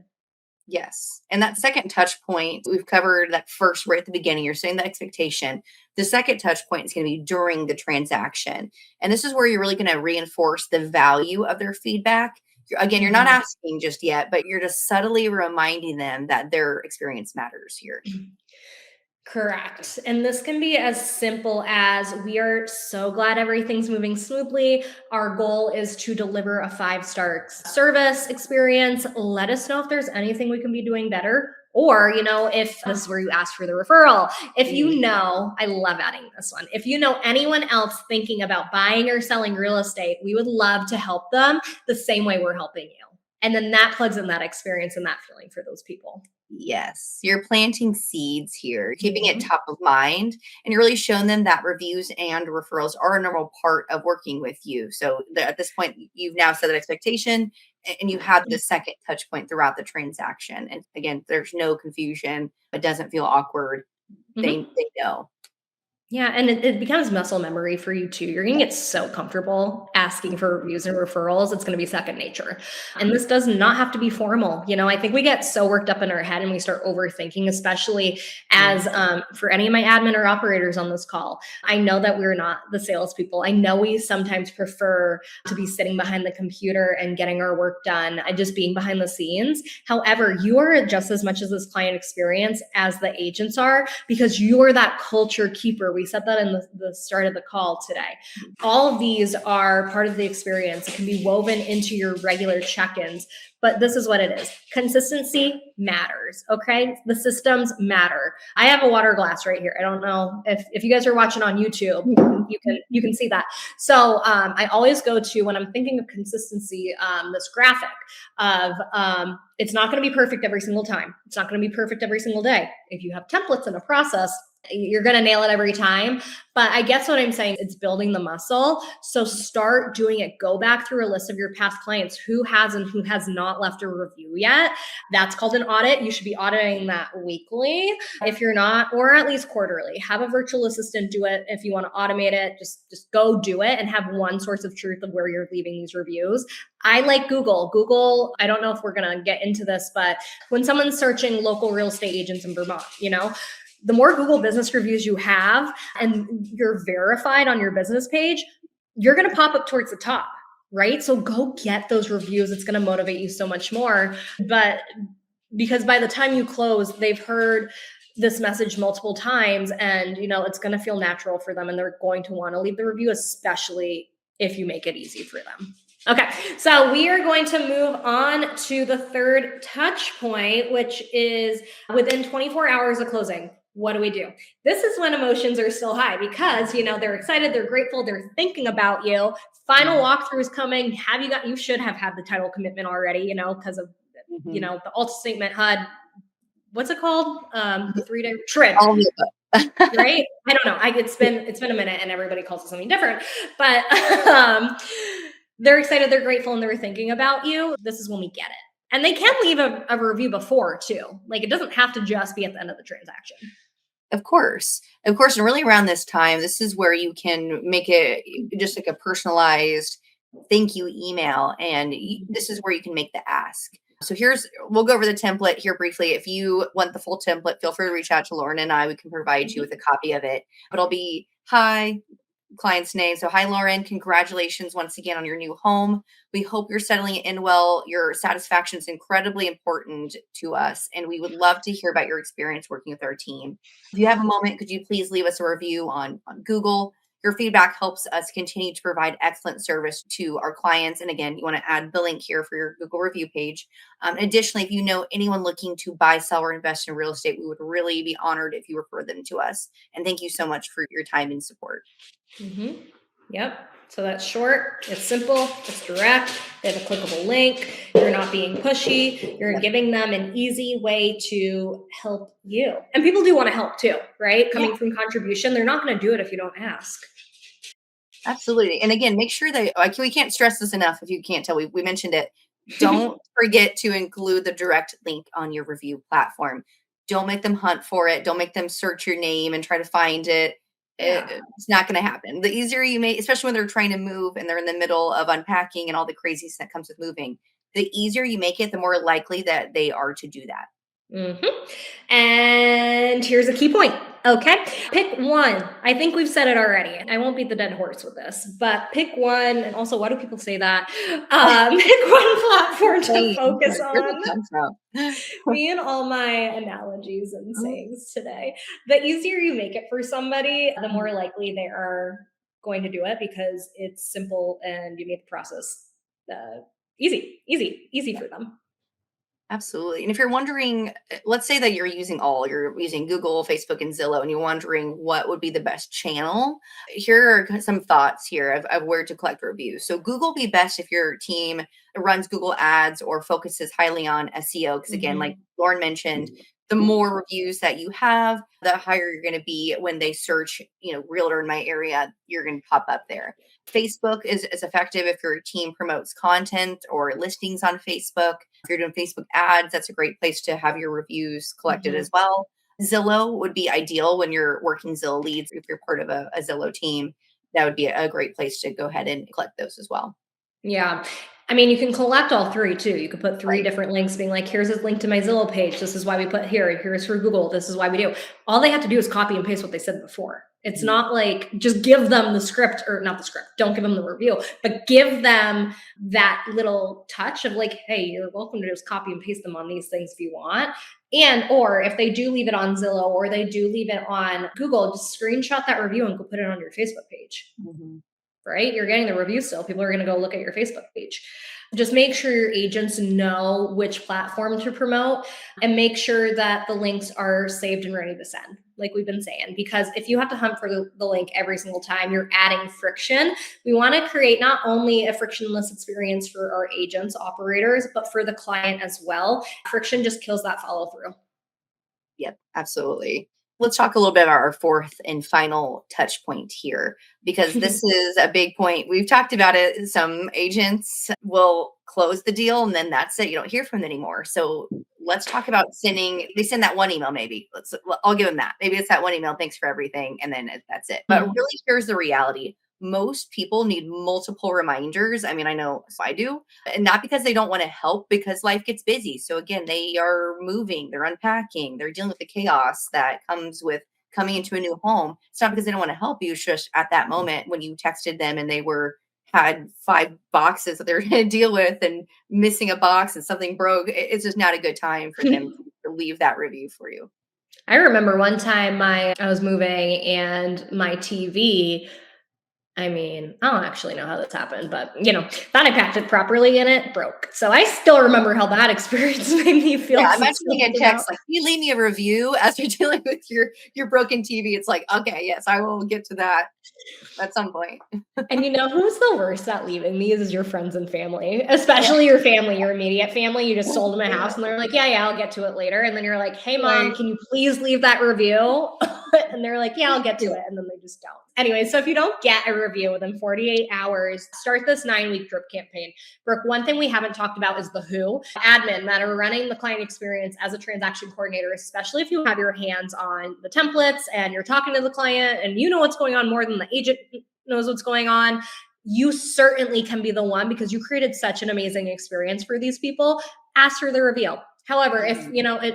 Yes. And that second touch point, we've covered that first right at the beginning. You're saying the expectation. The second touch point is going to be during the transaction. And this is where you're really going to reinforce the value of their feedback. Again, you're not asking just yet, but you're just subtly reminding them that their experience matters here. Correct. And this can be as simple as we are so glad everything's moving smoothly. Our goal is to deliver a 5-star service experience. Let us know if there's anything we can be doing better. Or, if this is where you ask for the referral, if you know, I love adding this one. If you know anyone else thinking about buying or selling real estate, we would love to help them the same way we're helping you. And then that plugs in that experience and that feeling for those people. Yes, you're planting seeds here, keeping it Mhm. top of mind, and you're really showing them that reviews and referrals are a normal part of working with you. So at this point, you've now set that expectation, and you have the second touch point throughout the transaction. And again, there's no confusion. It doesn't feel awkward. Mhm. They know. Yeah, and it becomes muscle memory for you too. You're gonna get so comfortable asking for reviews and referrals. It's gonna be second nature. And this does not have to be formal. I think we get so worked up in our head and we start overthinking, especially as for any of my admin or operators on this call. I know that we're not the salespeople. I know we sometimes prefer to be sitting behind the computer and getting our work done and just being behind the scenes. However, you are just as much as this client experience as the agents are because you're that culture keeper. We said that in the start of the call today. All of these are part of the experience. It can be woven into your regular check-ins, but this is what it is. Consistency matters, okay? The systems matter. I have a water glass right here. I don't know if you guys are watching on YouTube, you can see that. So I always go to, when I'm thinking of consistency, this graphic of it's not going to be perfect every single time. It's not going to be perfect every single day. If you have templates in a process, you're going to nail it every time. But I guess what I'm saying, it's building the muscle. So start doing it. Go back through a list of your past clients who has and who has not left a review yet. That's called an audit. You should be auditing that weekly if you're not, or at least quarterly. Have a virtual assistant do it. If you want to automate it, just go do it and have one source of truth of where you're leaving these reviews. I like Google. Google, I don't know if we're going to get into this, but when someone's searching local real estate agents in Vermont, the more Google business reviews you have and you're verified on your business page, you're going to pop up towards the top, right? So go get those reviews. It's going to motivate you so much more. But because by the time you close, they've heard this message multiple times and it's going to feel natural for them and they're going to want to leave the review, especially if you make it easy for them. Okay, so we are going to move on to the third touch point, which is within 24 hours of closing. What do we do? This is when emotions are still high because, they're excited, they're grateful, they're thinking about you. Final walkthrough is coming. You should have had the title commitment already, because of, Mhm. the alt statement HUD. What's it called? The 3-day TRID, All of the above. right? I don't know. It's been a minute and everybody calls it something different, but they're excited, they're grateful, and they're thinking about you. This is when we get it. And they can leave a review before too. Like it doesn't have to just be at the end of the transaction. Of course. Of course. And really around this time, this is where you can make it just like a personalized thank you email. And this is where you can make the ask. So we'll go over the template here briefly. If you want the full template, feel free to reach out to Lauren and I. We can provide you with a copy of it. But it'll be, hi, client's name. So, hi, Lauren. Congratulations once again on your new home. We hope you're settling in well. Your satisfaction is incredibly important to us, and we would love to hear about your experience working with our team. If you have a moment, could you please leave us a review on Google? Your feedback helps us continue to provide excellent service to our clients. And again, you want to add the link here for your Google review page. Additionally, if you know anyone looking to buy, sell, or invest in real estate, we would really be honored if you refer them to us. And thank you so much for your time and support. Mm-hmm. Yep. So that's short, it's simple, it's direct, they have a clickable link, you're not being pushy, you're giving them an easy way to help you. And people do want to help too, right? Coming from contribution, they're not going to do it if you don't ask. Absolutely. And again, make sure that we can't stress this enough if you can't tell. We mentioned it. Don't forget to include the direct link on your review platform. Don't make them hunt for it. Don't make them search your name and try to find it. It's not going to happen. The easier you make, especially when they're trying to move and they're in the middle of unpacking and all the craziness that comes with moving, the easier you make it, the more likely that they are to do that. And here's a key point. Okay. Pick one. I think we've said it already. I won't beat the dead horse with this, but pick one. And also, why do people say that? Pick one platform to Same. focus Where did on. it come from? Me and all my analogies and sayings today. The easier you make it for somebody, the more likely they are going to do it because it's simple and you make the process easy for them. Absolutely. And if you're wondering, let's say that you're using Google, Facebook, and Zillow, and you're wondering what would be the best channel. Here are some thoughts here of where to collect reviews. So Google be best if your team runs Google ads or focuses highly on SEO. Because again, like Lauren mentioned, the more reviews that you have, the higher you're going to be when they search, realtor in my area, you're going to pop up there. Facebook is effective if your team promotes content or listings on Facebook. If you're doing Facebook ads, that's a great place to have your reviews collected as well. Zillow would be ideal when you're working Zillow leads. If you're part of a Zillow team, that would be a great place to go ahead and collect those as well. Yeah. I mean, you can collect all three too. You could put three different links being like, here's a link to my Zillow page. This is why we put here. Here's for Google. This is why we do. All they have to do is copy and paste what they said before. It's not like just give them the script or not the script. Don't give them the review, but give them that little touch of like, hey, you're welcome to just copy and paste them on these things if you want. And, or if they do leave it on Zillow or they do leave it on Google, just screenshot that review and go put it on your Facebook page. Right? You're getting the review still. People are going to go look at your Facebook page. Just make sure your agents know which platform to promote and make sure that the links are saved and ready to send, like we've been saying. Because if you have to hunt for the link every single time, you're adding friction. We want to create not only a frictionless experience for our agents, operators, but for the client as well. Friction just kills that follow through. Yep, absolutely. Let's talk a little bit about our fourth and final touch point here, because this is a big point. We've talked about it. Some agents will close the deal and then that's it. You don't hear from them anymore. So let's talk about they send that one email, maybe. I'll give them that. Maybe it's that one email. Thanks for everything. And then that's it. But really, here's the reality. Most people need multiple reminders. I mean, I know I do, and not because they don't want to help, because life gets busy. So again, they are moving, they're unpacking, they're dealing with the chaos that comes with coming into a new home. It's not because they don't want to help you. It's just at that moment when you texted them and they had 5 boxes that they're going to deal with and missing a box and something broke. It's just not a good time for them to leave that review for you. I remember one time I was moving and my TV, I mean, I don't actually know how this happened, but thought I packed it properly and it broke. So I still remember how that experience made me feel. Yeah, I'm actually getting text like, "Can you leave me a review as you're dealing with your broken TV?" It's like, okay, yes, I will get to that at some point. And who's the worst at leaving these is your friends and family, especially your family, your immediate family. You just sold them a house and they're like, yeah, I'll get to it later. And then you're like, hey, mom, can you please leave that review? And they're like, yeah, I'll get to it. And then they just don't. Anyway, so if you don't get a review within 48 hours, start this 9-week drip campaign. Brooke, one thing we haven't talked about is the who. Admin that are running the client experience as a transaction coordinator, especially if you have your hands on the templates and you're talking to the client and you know what's going on more than the agent knows what's going on. You certainly can be the one because you created such an amazing experience for these people. Ask for the review. However, if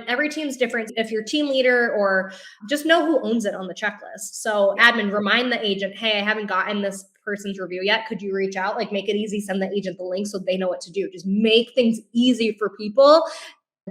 every team's different, if you're team leader or just know who owns it on the checklist. So admin, remind the agent, hey, I haven't gotten this person's review yet. Could you reach out? Like make it easy, send the agent the link so they know what to do. Just make things easy for people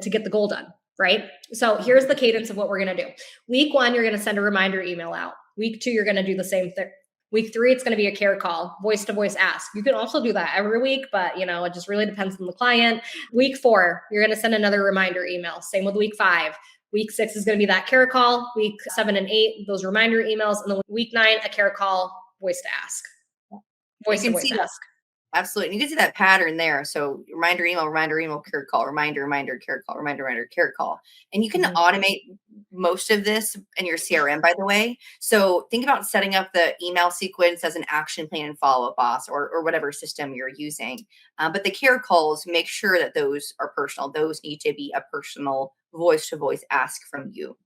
to get the goal done, right? So here's the cadence of what we're going to do. Week 1, you're going to send a reminder email out. Week 2, you're going to do the same thing. Week 3, it's going to be a care call, voice to voice ask. You can also do that every week, but it just really depends on the client. Week 4, you're going to send another reminder email. Same with week 5. Week 6 is going to be that care call. Week 7 and 8, those reminder emails. And then week 9, a care call, voice to ask. Voice to voice ask. Absolutely. You can see that pattern there. So reminder, email, care call, reminder, care call, reminder, care call. And you can automate most of this in your CRM, by the way. So think about setting up the email sequence as an action plan and follow-up boss or whatever system you're using. But the care calls, make sure that those are personal. Those need to be a personal voice-to-voice ask from you.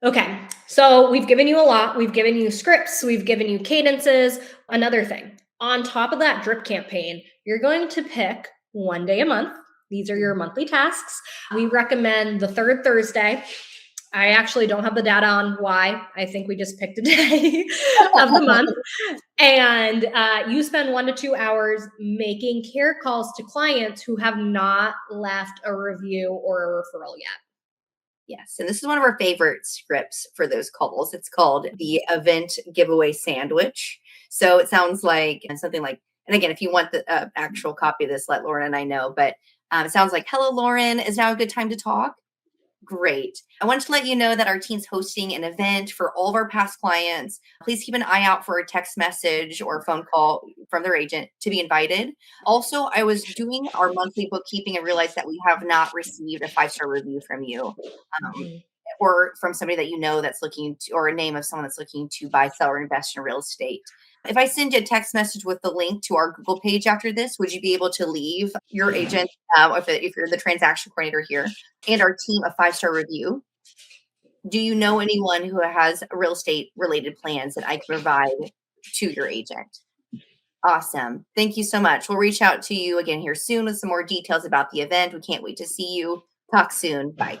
Okay, so we've given you a lot. We've given you scripts. We've given you cadences. Another thing, on top of that drip campaign, you're going to pick one day a month These are your monthly tasks. We recommend the third Thursday. I actually don't have the data on why. I think we just picked a day of the month. And you spend 1 to 2 hours making care calls to clients who have not left a review or a referral yet. Yes. And this is one of our favorite scripts for those calls. It's called the event giveaway sandwich. So it sounds like something like, and again, if you want the actual copy of this, let Lauren and I know. But it sounds like, hello, Lauren, is now a good time to talk? Great. I wanted to let you know that our team's hosting an event for all of our past clients. Please keep an eye out for a text message or a phone call from their agent to be invited. Also, I was doing our monthly bookkeeping and realized that we have not received a 5-star review from you. Or from somebody that you know that's looking to, or a name of someone that's looking to buy, sell, or invest in real estate. If I send you a text message with the link to our Google page after this, would you be able to leave your agent, if you're the transaction coordinator here, and our team a 5-star review? Do you know anyone who has real estate related plans that I can provide to your agent? Awesome. Thank you so much. We'll reach out to you again here soon with some more details about the event. We can't wait to see you. Talk soon. Bye.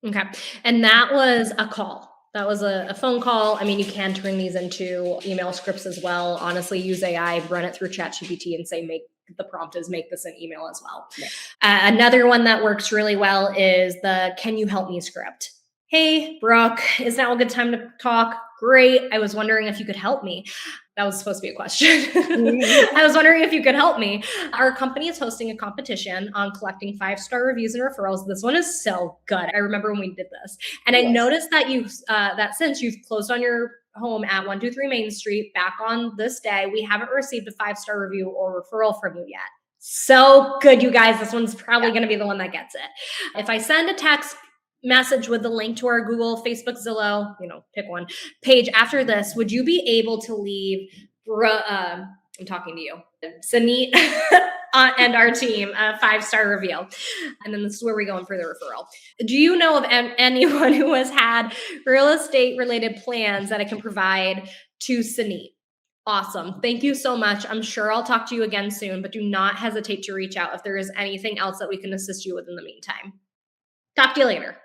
Okay. And that was a call. That was a phone call. I mean, you can turn these into email scripts as well. Honestly, use AI, run it through ChatGPT and say, the prompt is make this an email as well. Yeah. Another one that works really well is the can you help me script. Hey, Brooke, is now a good time to talk? Great. I was wondering if you could help me. That was supposed to be a question. I was wondering if you could help me. Our company is hosting a competition on collecting 5-star reviews and referrals. This one is so good. I remember when we did this. And yes. I noticed that that since you've closed on your home at 123 Main Street back on this day, we haven't received a 5-star review or referral from you yet. So good, you guys. This one's probably going to be the one that gets it. If I send a text message with the link to our Google, Facebook, Zillow, pick one page after this, would you be able to leave, I'm talking to you, Sanit and our team a 5-star review? And then this is where we go in for the referral. Do you know of anyone who has had real estate related plans that I can provide to Sanit? Awesome. Thank you so much. I'm sure I'll talk to you again soon, but do not hesitate to reach out if there is anything else that we can assist you with in the meantime. Talk to you later.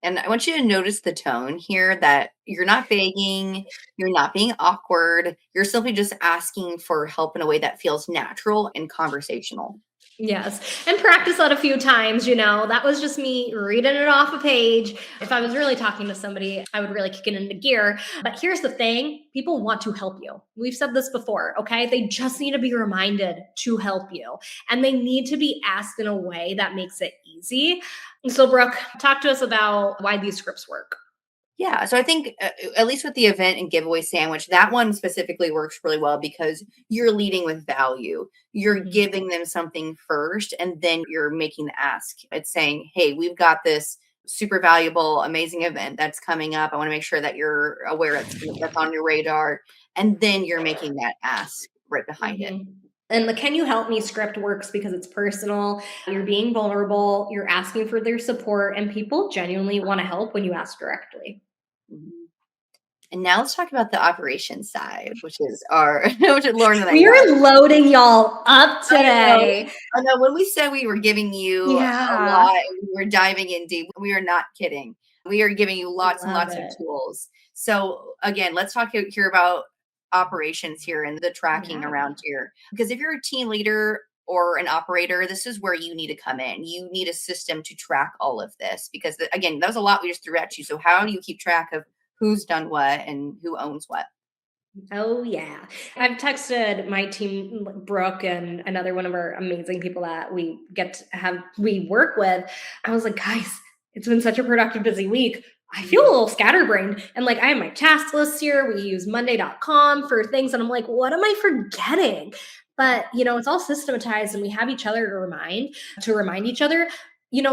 And I want you to notice the tone here, that you're not begging, you're not being awkward. You're simply just asking for help in a way that feels natural and conversational. Yes. And practice that a few times, that was just me reading it off a page. If I was really talking to somebody, I would really kick it into gear. But here's the thing. People want to help you. We've said this before, okay? They just need to be reminded to help you. And they need to be asked in a way that makes it easy. So Brooke, talk to us about why these scripts work. Yeah. So I think at least with the event and giveaway sandwich, that one specifically works really well because you're leading with value. You're giving them something first, and then you're making the ask. It's saying, hey, we've got this super valuable, amazing event that's coming up. I want to make sure that you're aware that's on your radar. And then you're making that ask right behind it. And the can you help me script works because it's personal. You're being vulnerable. You're asking for their support, and people genuinely want to help when you ask directly. And now let's talk about the operations side, which is Lauren and I. We are loading y'all up today. I know when we said we were giving you a lot, we were diving in deep. We are not kidding. We are giving you lots and lots of tools. So again, let's talk here about operations here and the tracking around here. Because if you're a team leader or an operator, this is where you need to come in. You need a system to track all of this because again, that was a lot we just threw at you. So how do you keep track of who's done what and who owns what? Oh yeah. I've texted my team, Brooke, and another one of our amazing people that we work with. I was like, guys, it's been such a productive, busy week. I feel a little scatterbrained. And I have my task list here. We use monday.com for things. And I'm like, what am I forgetting? But, it's all systematized and we have each other to remind each other,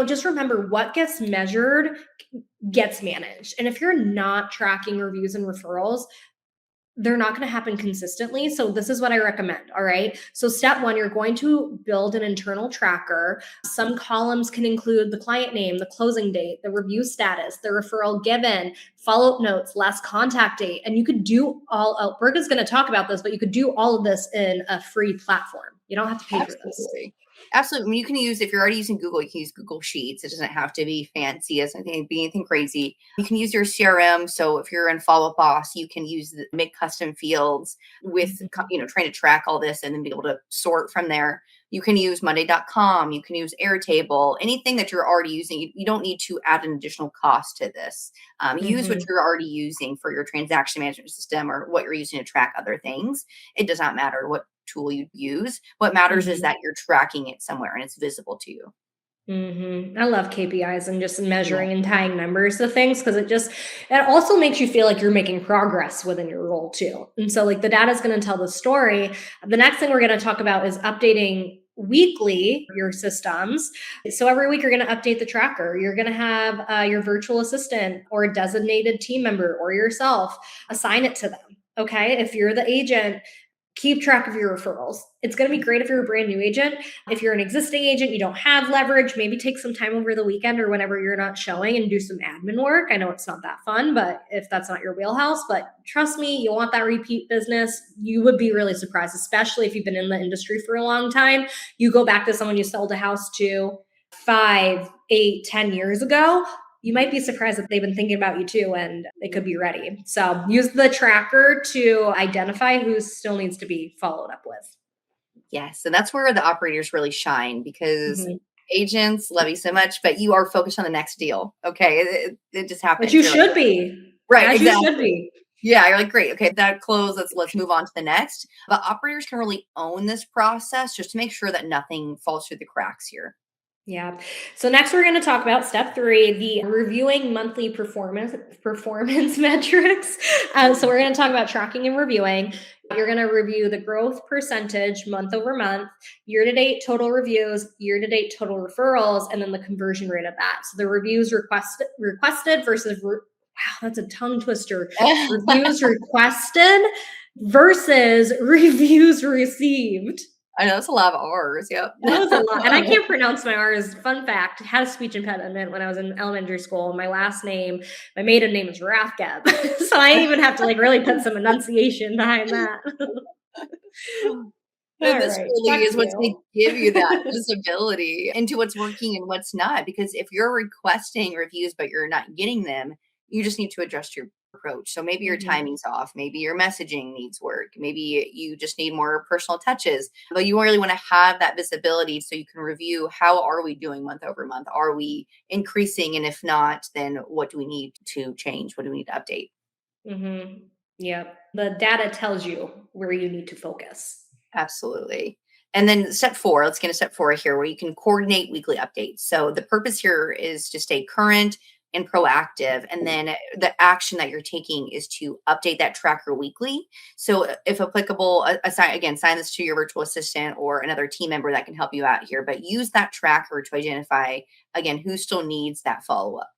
just remember what gets measured gets managed. And if you're not tracking reviews and referrals, they're not going to happen consistently. So this is what I recommend. All right. So step one, you're going to build an internal tracker. Some columns can include the client name, the closing date, the review status, the referral given, follow-up notes, last contact date. And you could do Brooke is going to talk about this, but you could do all of this in a free platform. You don't have to pay for this. Absolutely. I mean, you can use, if you're already using Google, you can use Google Sheets. It doesn't have to be fancy as anything, be anything crazy. You can use your CRM. So if you're in Follow Up Boss, you can make custom fields with, Mhm. trying to track all this and then be able to sort from there. You can use Monday.com. You can use Airtable, anything that you're already using. You don't need to add an additional cost to this. Use what Mhm. you're already using for your transaction management system or what you're using to track other things. It does not matter what tool you use. What matters is Mhm. that you're tracking it somewhere and it's visible to you. I love KPIs and just Yeah. measuring and tying numbers to things because it also makes you feel like you're making progress within your role too. And so like the data is going to tell the story. The next thing we're going to talk about is updating weekly your systems. So every week you're going to update the tracker. You're going to have your virtual assistant or a designated team member or yourself assign it to them. Okay. If you're the agent, keep track of your referrals. It's going to be great if you're a brand new agent. If you're an existing agent, you don't have leverage, maybe take some time over the weekend or whenever you're not showing and do some admin work. I know it's not that fun, but if that's not your wheelhouse, but trust me, you want that repeat business. You would be really surprised, especially if you've been in the industry for a long time. You go back to someone you sold a house to 5, 8, 10 years ago, you might be surprised that they've been thinking about you too and they could be ready. So use the tracker to identify who still needs to be followed up with. Yes. And that's where the operators really shine because Mhm. agents love you so much, but you are focused on the next deal. Okay. It just But happens. you You're like, should be, right, as you should exactly. be. Yeah, you're like, great. Okay, that closed. Let's move on to the next. But operators can really own this process just to make sure that nothing falls through the cracks here. Yeah. So next we're going to talk about step 3, the reviewing monthly performance metrics. So we're going to talk about tracking and reviewing. You're going to review the growth percentage month over month, year to date total reviews, year to date total referrals, and then the conversion rate of that. So the reviews requested versus wow, that's a tongue twister. Reviews requested versus reviews received. I know it's a lot of R's. Yep. That was a lot. And I can't pronounce my R's. Fun fact, had a speech impediment when I was in elementary school. My last name, my maiden name is Rathgeb. So I even have to like really put some enunciation behind that. And All this right. really Step is what's going 2. to give you that visibility into what's working and what's not. Because if you're requesting reviews but you're not getting them, you just need to adjust your approach. So maybe your Mhm. timing's off, maybe your messaging needs work, maybe you just need more personal touches. But you really want to have that visibility so you can review how are we doing month over month? Are we increasing? And if not, then what do we need to change? What do we need to update? Mhm. Yep. The data tells you where you need to focus. Absolutely. And then step 4, let's get to step 4 here where you can coordinate weekly updates. So the purpose here is to stay current and proactive. And then the action that you're taking is to update that tracker weekly. So if applicable, assign this to your virtual assistant or another team member that can help you out here. But use that tracker to identify, again, who still needs that follow up.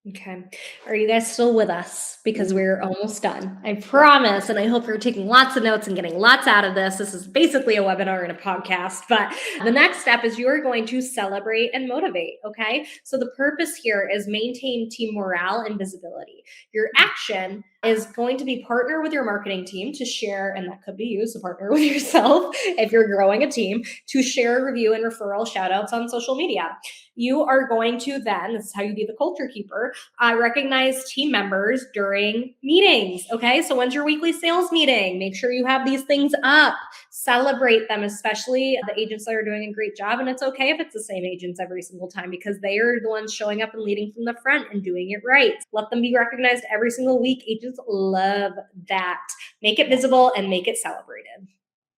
Okay. Are you guys still with us? Because we're almost done. I Yep. promise. And I hope you're taking lots of notes and getting lots out of this. This is basically a webinar and a podcast. But the next step is you're going to celebrate and motivate. Okay. So the purpose here is maintain team morale and visibility. Your action is going to be partner with your marketing team to share, and that could be you, so partner with yourself if you're growing a team, to share, review, and referral shout outs on social media. You are going to then, this is how you be the culture keeper, recognize team members during meetings. Okay. So when's your weekly sales meeting? Make sure you have these things up. Celebrate them, especially the agents that are doing a great job. And it's okay if it's the same agents every single time because they are the ones showing up and leading from the front and doing it right. Let them be recognized every single week. Agents love that. Make it visible and make it celebrated.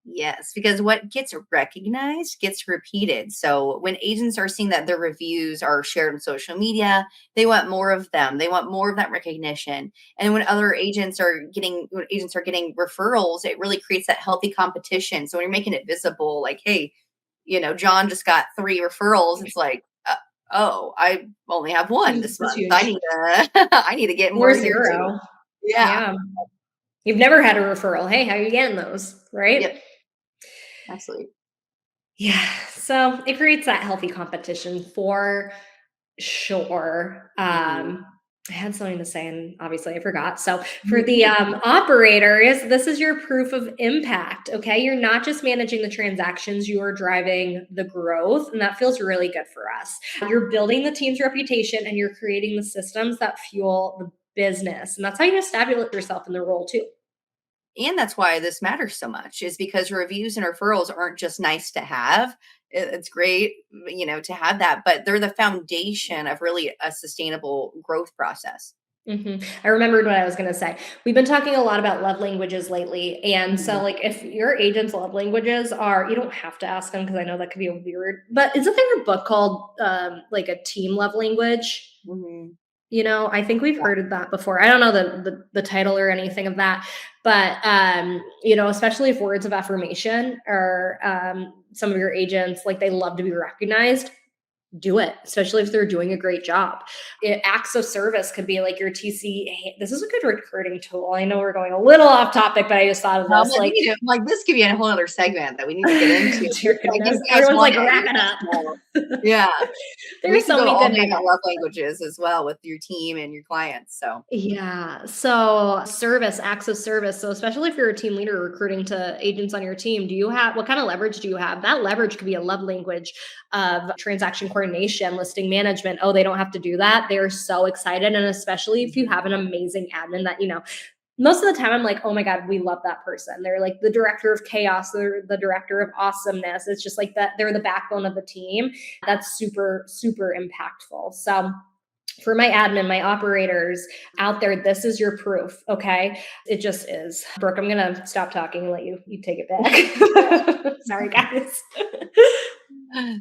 Yes, because what gets recognized gets repeated. So when agents are seeing that their reviews are shared on social media, they want more of them. They want more of that recognition. And when agents are getting referrals, it really creates that healthy competition. So when you're making it visible, like, hey, John just got 3 referrals, it's like, oh, I only have 1 this That's month. I huge. need to I need to get Or more here too. zero. Yeah. Yeah. You've never had a referral. Hey, how are you getting those? Right? Yep. Absolutely. Yeah. So it creates that healthy competition for sure. Mhm. I had something to say and obviously I forgot. So for the operators, this is your proof of impact. Okay. You're not just managing the transactions, you are driving the growth. And that feels really good for us. You're building the team's reputation and you're creating the systems that fuel the business. And that's how you establish yourself in the role too. And that's why this matters so much, is because reviews and referrals aren't just nice to have. It's great, to have that, but they're the foundation of really a sustainable growth process. I remembered what I was going to say. We've been talking a lot about love languages lately. And so, Mhm. like, if your agent's love languages are, you don't have to ask them because I know that could be weird, but isn't there a book called like a team love language? Mhm. I think we've heard of that before. I don't know the title or anything of that, but especially if words of affirmation or some of your agents like they love to be recognized, do it, especially if they're doing a great job. Acts of service could be like your TC. Hey, this is a good recruiting tool. I know we're going a little off topic, but I just thought of No, this. but we Like, need to, this could be a whole other segment that we need to get into. dear I give goodness, you guys everyone's one like, day. wrap You it guys up. know. Yeah, we There's could so go many all good day about nuggets. love languages as well with your team and your clients. So Yeah. So service, acts of service. So especially if you're a team leader recruiting to agents on your team, what kind of leverage do you have? That leverage could be a love language of transaction coordination, listing management. Oh, they don't have to do that. They're so excited. And especially if you have an amazing admin that, most of the time I'm like, oh my God, we love that person. They're like the director of chaos. They're the director of awesomeness. It's just like that. They're the backbone of the team. That's super, super impactful. So for my admin, my operators out there, this is your proof. Okay. It just is. Brooke, I'm gonna stop talking and let you take it back. Sorry, guys.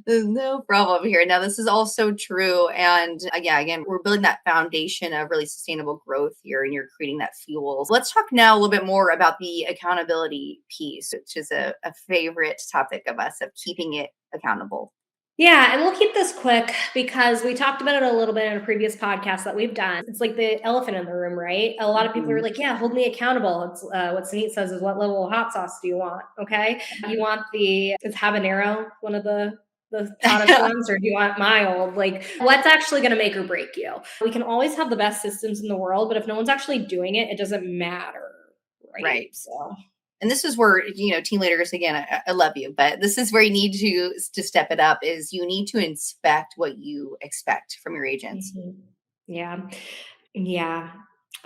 there's no problem here. Now, this is also true. And yeah, again, we're building that foundation of really sustainable growth here, and you're creating that fuel. Let's talk now a little bit more about the accountability piece, which is a favorite topic of us, of keeping it accountable. Yeah, and we'll keep this quick because we talked about it a little bit in a previous podcast that we've done. It's like the elephant in the room, right? A lot of people are Mhm. like, "Yeah, hold me accountable." It's what Sunit says is, "What level of hot sauce do you want?" Okay, you want is habanero one of the hottest ones, or do you want mild? Like, what's actually going to make or break you? We can always have the best systems in the world, but if no one's actually doing it, it doesn't matter, right? Right. So. And this is where, team leaders, again, I love you, but this is where you need to step it up, is you need to inspect what you expect from your agents. Mhm. Yeah. Yeah.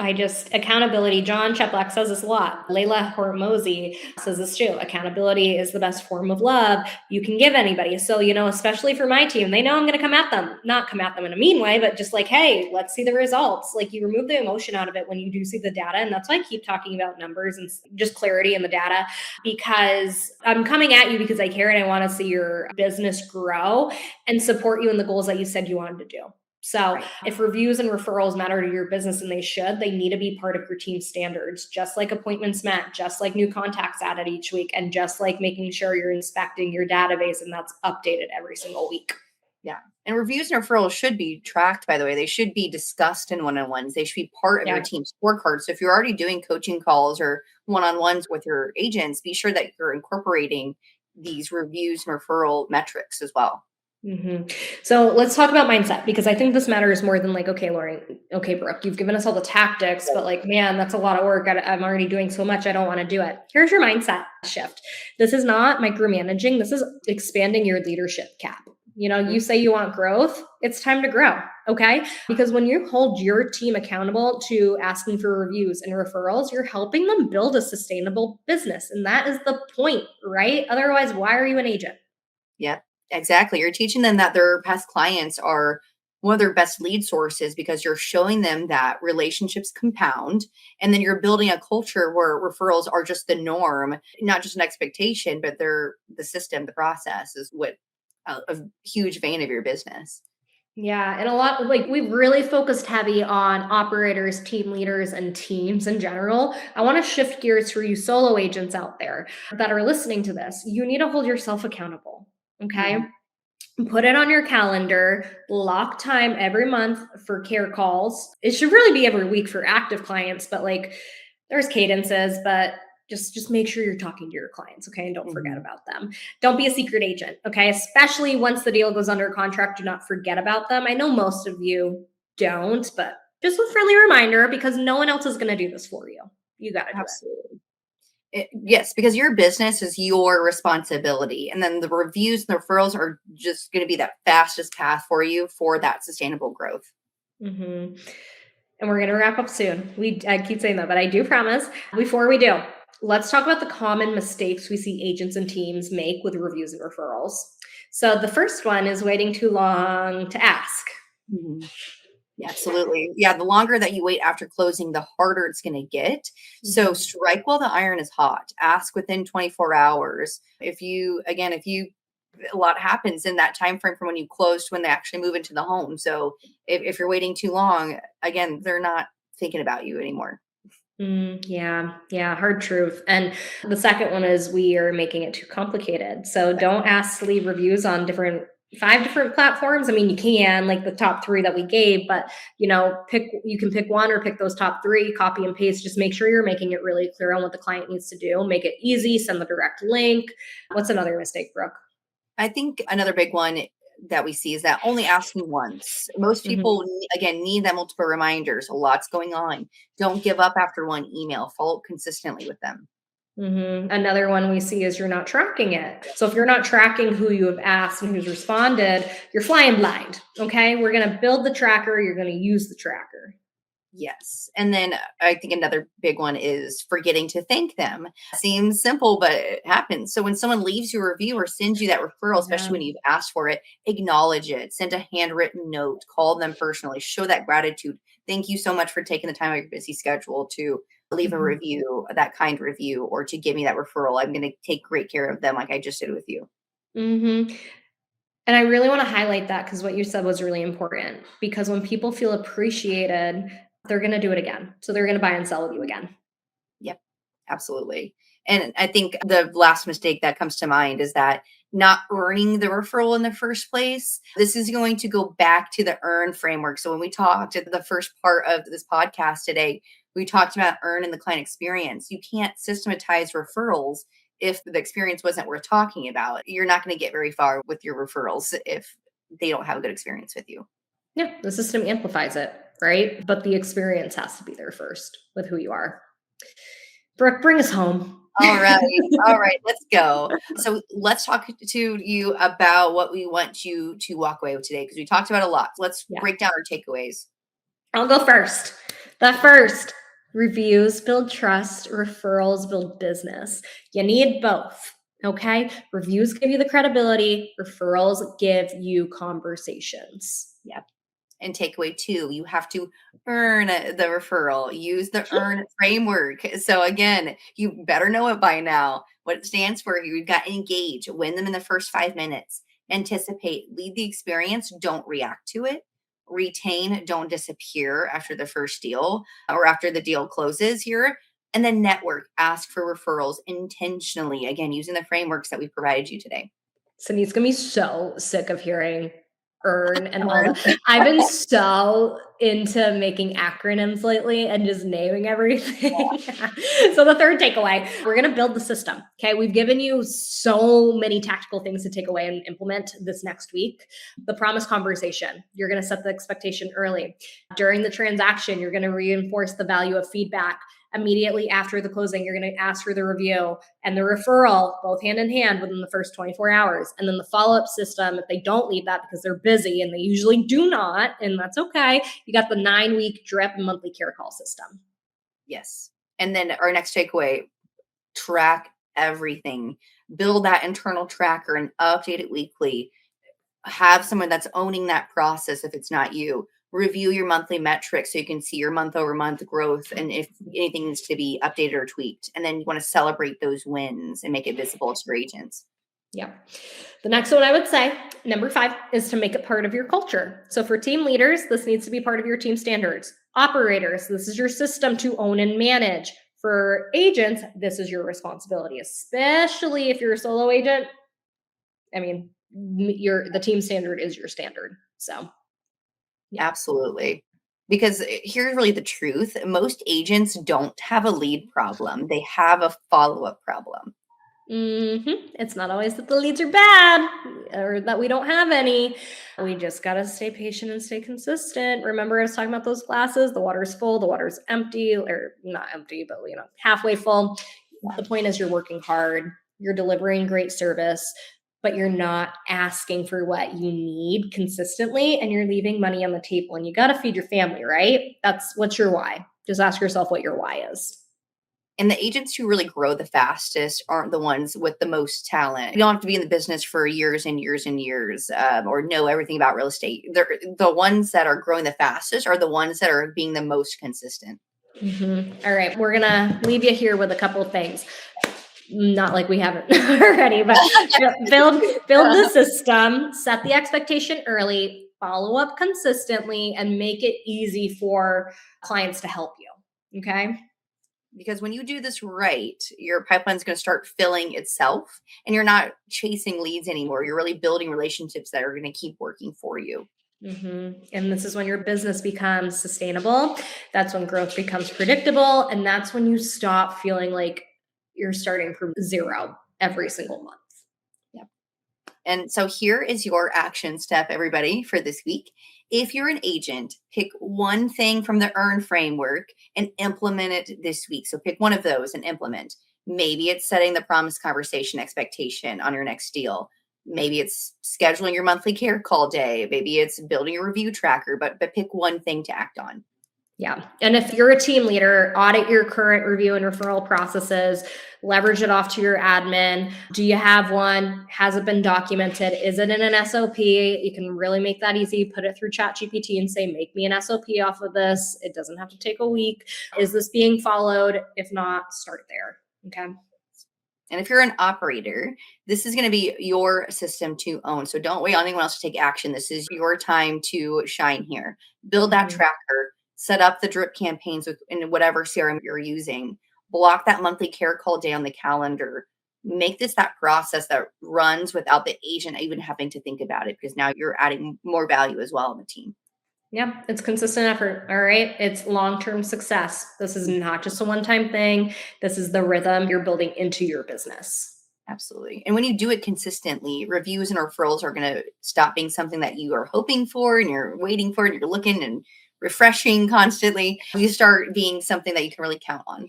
Accountability. John Cheplack says this a lot. Layla Hormozy says this too. Accountability is the best form of love you can give anybody. So, especially for my team, they know I'm going to come at them, not come at them in a mean way, but just like, hey, let's see the results. Like, you remove the emotion out of it when you do see the data. And that's why I keep talking about numbers and just clarity in the data, because I'm coming at you because I care and I want to see your business grow and support you in the goals that you said you wanted to do. So Right. if reviews and referrals matter to your business, and they need to be part of your team standards, just like appointments met, just like new contacts added each week, and just like making sure you're inspecting your database and that's updated every single week. Yeah. And reviews and referrals should be tracked, by the way. They should be discussed in one-on-ones. They should be part of your Yeah. team scorecard. So if you're already doing coaching calls or one-on-ones with your agents, be sure that you're incorporating these reviews and referral metrics as well. So let's talk about mindset, because I think this matters more than like, okay, Lauren, okay, Brooke, you've given us all the tactics, but like, man, that's a lot of work. I'm already doing so much. I don't want to do it. Here's your mindset shift. This is not micromanaging. This is expanding your leadership cap. You say you want growth, it's time to grow. Okay. Because when you hold your team accountable to asking for reviews and referrals, you're helping them build a sustainable business. And that is the point, right? Otherwise, why are you an agent? Yep, exactly. You're teaching them that their past clients are one of their best lead sources, because you're showing them that relationships compound, and then you're building a culture where referrals are just the norm, not just an expectation, but they're the system, the process is what a huge vein of your business. Yeah, and a lot like we've really focused heavy on operators, team leaders, and teams in general. I want to shift gears for you solo agents out there that are listening to this. You need to hold yourself accountable. Okay. Mhm. Put it on your calendar, block time every month for care calls. It should really be every week for active clients, but like there's cadences, but just make sure you're talking to your clients, okay? And don't forget Mhm. about them. Don't be a secret agent, okay? Especially once the deal goes under contract, do not forget about them. I know most of you don't, but Just a friendly reminder, because no one else is going to do this for you. You got to do it. Absolutely. Yes, because your business is your responsibility. And then the reviews and the referrals are just going to be that fastest path for you for that sustainable growth. Mm-hmm. And we're going to wrap up soon. I keep saying that, but I do promise. Before we do, let's talk about the common mistakes we see agents and teams make with reviews and referrals. So the first one is waiting too long to ask. Mhm. Yeah, absolutely. Yeah, the longer that you wait after closing, the harder it's going to get. So strike while the iron is hot. Ask within 24 hours. If you a lot happens in that time frame from when you close to when they actually move into the home. So if you're waiting too long, again, they're not thinking about you anymore. Yeah, hard truth. And the second one is we are making it too complicated. So don't ask to leave reviews on 5 different platforms. I mean, you can, like the top 3 that we gave, but you can pick one or pick those top 3, copy and paste. Just make sure you're making it really clear on what the client needs to do. Make it easy, send the direct link. What's another mistake, Brooke? I think another big one that we see is that only asking once. Most people, again, need that multiple reminders. A lot's going on. Don't give up after one email. Follow up consistently with them. Another one we see is you're not tracking it. So if you're not tracking who you have asked and who's responded, you're flying blind. Okay. We're going to build the tracker. You're going to use the tracker. Yes. And then I think another big one is forgetting to thank them. Seems simple, but it happens. So when someone leaves you a review or sends you that referral, especially when you've asked for it, acknowledge it. Send a handwritten note, call them personally, show that gratitude. Thank you so much for taking the time out of your busy schedule to leave a review, that kind review, or to give me that referral. I'm going to take great care of them like I just did with you. Mm-hmm. And I really want to highlight that because what you said was really important, because when people feel appreciated, they're going to do it again. So they're going to buy and sell with you again. Yep, absolutely. And I think the last mistake that comes to mind is that not earning the referral in the first place. This is going to go back to the earn framework. So when we talked at the first part of this podcast today, we talked about earn in the client experience. You can't systematize referrals if the experience wasn't worth talking about. You're not going to get very far with your referrals if they don't have a good experience with you. Yeah, the system amplifies it, right? But the experience has to be there first with who you are. Brooke, bring us home. All right. All right. Let's go. So let's talk to you about what we want you to walk away with today, because we talked about a lot. Let's break down our takeaways. I'll go first. The first, reviews build trust, referrals build business. You need both. Okay. Reviews give you the credibility, referrals give you conversations. Yep. And takeaway 2, you have to earn the referral. Use the earn framework. So again, you better know it by now. What it stands for, you've got engage, win them in the first 5 minutes, anticipate, lead the experience, don't react to it, retain, don't disappear after the first deal or after the deal closes here, and then network, ask for referrals intentionally, again, using the frameworks that we provided you today. Cindy's gonna be so sick of hearing earn and all that. I've been so into making acronyms lately and just naming everything. So the third takeaway, we're going to build the system. Okay. We've given you so many tactical things to take away and implement this next week. The promise conversation, you're going to set the expectation early. During the transaction, you're going to reinforce the value of feedback. Immediately after the closing, you're going to ask for the review and the referral, both hand in hand within the first 24 hours. And then the follow-up system, if they don't leave that because they're busy, and they usually do not, and that's okay, you got the 9-week drip and monthly care call system. Yes. And then our next takeaway, track everything. Build that internal tracker and update it weekly. Have someone that's owning that process if it's not you. Review your monthly metrics so you can see your month over month growth and if anything needs to be updated or tweaked. And then you want to celebrate those wins and make it visible to your agents. Yeah. The next one I would say, number 5, is to make it part of your culture. So for team leaders, this needs to be part of your team standards. Operators, this is your system to own and manage. For agents, this is your responsibility, especially if you're a solo agent. I mean, the team standard is your standard. So yeah. Absolutely. Because here's really the truth. Most agents don't have a lead problem. They have a follow-up problem. It's not always that the leads are bad or that we don't have any. We just got to stay patient and stay consistent. Remember, I was talking about those glasses. The water's full, the water's empty, or not empty, but halfway full. The point is you're working hard, you're delivering great service, but you're not asking for what you need consistently, and you're leaving money on the table, and you got to feed your family, right? What's your why? Just ask yourself what your why is. And the agents who really grow the fastest aren't the ones with the most talent. You don't have to be in the business for years and years and years, or know everything about real estate. The ones that are growing the fastest are the ones that are being the most consistent. All right. We're going to leave you here with a couple of things. Not like we haven't already, but build the system, set the expectation early, follow up consistently, and make it easy for clients to help you. Okay. Because when you do this right, your pipeline is going to start filling itself, and you're not chasing leads anymore. You're really building relationships that are going to keep working for you. And this is when your business becomes sustainable. That's when growth becomes predictable. And that's when you stop feeling like you're starting from zero every single month. Yep. And so here is your action step, everybody, for this week. If you're an agent, pick one thing from the EARN framework and implement it this week. So pick one of those and implement. Maybe it's setting the promise conversation expectation on your next deal. Maybe it's scheduling your monthly care call day. Maybe it's building a review tracker, but pick one thing to act on. Yeah. And if you're a team leader, audit your current review and referral processes, leverage it off to your admin. Do you have one? Has it been documented? Is it in an SOP? You can really make that easy. Put it through ChatGPT and say, make me an SOP off of this. It doesn't have to take a week. Is this being followed? If not, start there. Okay. And if you're an operator, this is going to be your system to own. So don't wait on anyone else to take action. This is your time to shine here. Build that tracker. Set up the drip campaigns in whatever CRM you're using. Block that monthly care call day on the calendar. Make this that process that runs without the agent even having to think about it, because now you're adding more value as well on the team. Yeah, it's consistent effort. All right. It's long-term success. This is not just a one-time thing. This is the rhythm you're building into your business. Absolutely. And when you do it consistently, reviews and referrals are going to stop being something that you are hoping for and you're waiting for and you're looking and refreshing constantly. You start being something that you can really count on.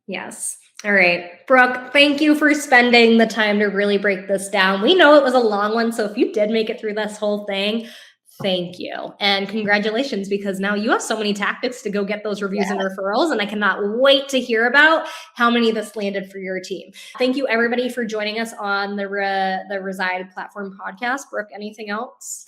Yes. All right. Brooke, thank you for spending the time to really break this down. We know it was a long one. So if you did make it through this whole thing, thank you. And congratulations, because now you have so many tactics to go get those reviews and referrals. And I cannot wait to hear about how many this landed for your team. Thank you, everybody, for joining us on the Reside Platform podcast. Brooke, anything else?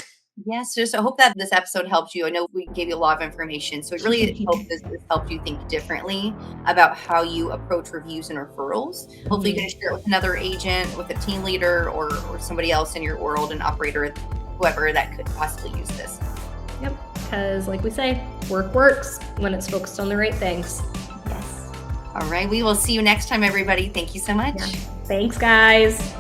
Yes, just I hope that this episode helped you. I know we gave you a lot of information, so it really hope this helped you think differently about how you approach reviews and referrals. Hopefully you can share it with another agent, with a team leader, or somebody else in your world, an operator, whoever that could possibly use this. Yep, because like we say, work works when it's focused on the right things. Yes. All right, we will see you next time, everybody. Thank you so much. Yeah. Thanks, guys.